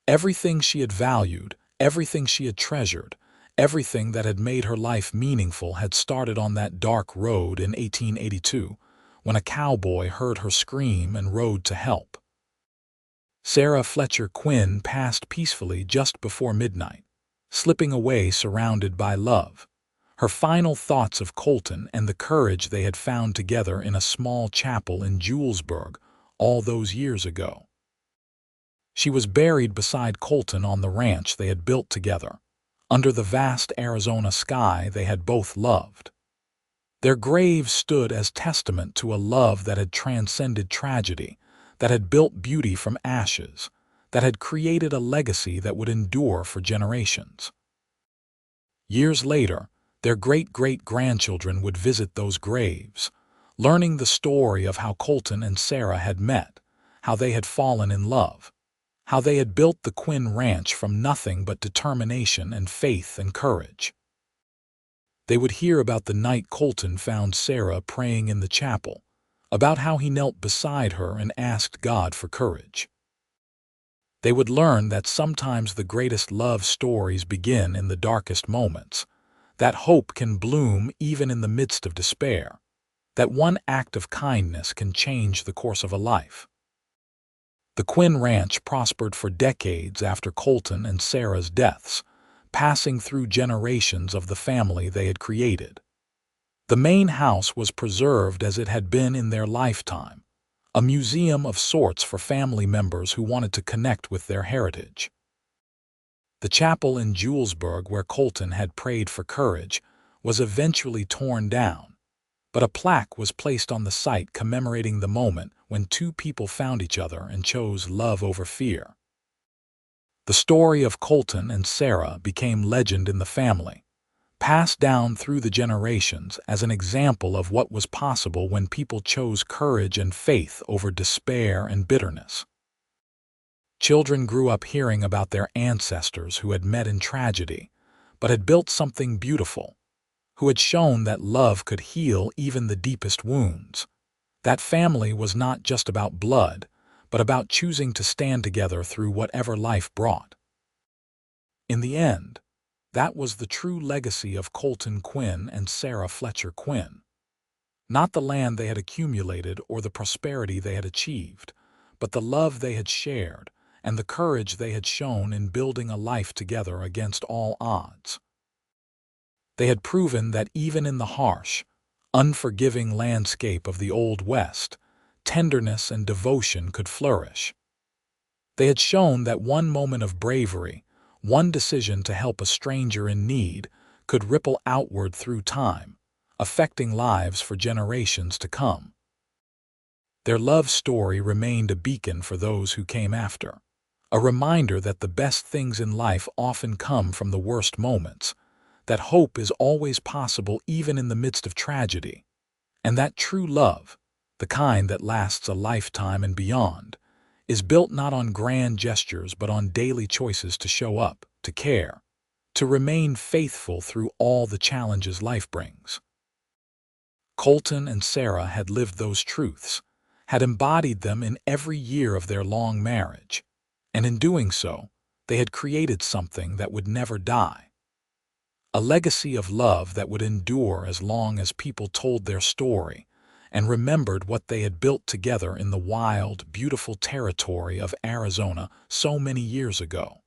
Everything she had valued, everything she had treasured, everything that had made her life meaningful had started on that dark road in 1882, when a cowboy heard her scream and rode to help. Sarah Fletcher Quinn passed peacefully just before midnight, slipping away surrounded by love, her final thoughts of Colton and the courage they had found together in a small chapel in Julesburg all those years ago. She was buried beside Colton on the ranch they had built together, under the vast Arizona sky they had both loved. Their graves stood as testament to a love that had transcended tragedy, that had built beauty from ashes, that had created a legacy that would endure for generations. Years later, their great-great-grandchildren would visit those graves, learning the story of how Colton and Sarah had met, how they had fallen in love, how they had built the Quinn Ranch from nothing but determination and faith and courage. They would hear about the night Colton found Sarah praying in the chapel, about how he knelt beside her and asked God for courage. They would learn that sometimes the greatest love stories begin in the darkest moments, that hope can bloom even in the midst of despair, that one act of kindness can change the course of a life. The Quinn Ranch prospered for decades after Colton and Sarah's deaths, passing through generations of the family they had created. The main house was preserved as it had been in their lifetime, a museum of sorts for family members who wanted to connect with their heritage. The chapel in Julesburg where Colton had prayed for courage was eventually torn down, but a plaque was placed on the site commemorating the moment when two people found each other and chose love over fear. The story of Colton and Sarah became legend in the family, passed down through the generations as an example of what was possible when people chose courage and faith over despair and bitterness. Children grew up hearing about their ancestors who had met in tragedy, but had built something beautiful, who had shown that love could heal even the deepest wounds. That family was not just about blood, but about choosing to stand together through whatever life brought. In the end, that was the true legacy of Colton Quinn and Sarah Fletcher Quinn. Not the land they had accumulated or the prosperity they had achieved, but the love they had shared and the courage they had shown in building a life together against all odds. They had proven that even in the harsh, unforgiving landscape of the Old West, tenderness and devotion could flourish. They had shown that one moment of bravery, one decision to help a stranger in need, could ripple outward through time, affecting lives for generations to come. Their love story remained a beacon for those who came after, a reminder that the best things in life often come from the worst moments, that hope is always possible even in the midst of tragedy, and that true love, the kind that lasts a lifetime and beyond, is built not on grand gestures but on daily choices to show up, to care, to remain faithful through all the challenges life brings. Colton and Sarah had lived those truths, had embodied them in every year of their long marriage, and in doing so, they had created something that would never die. A legacy of love that would endure as long as people told their story and remembered what they had built together in the wild, beautiful territory of Arizona so many years ago.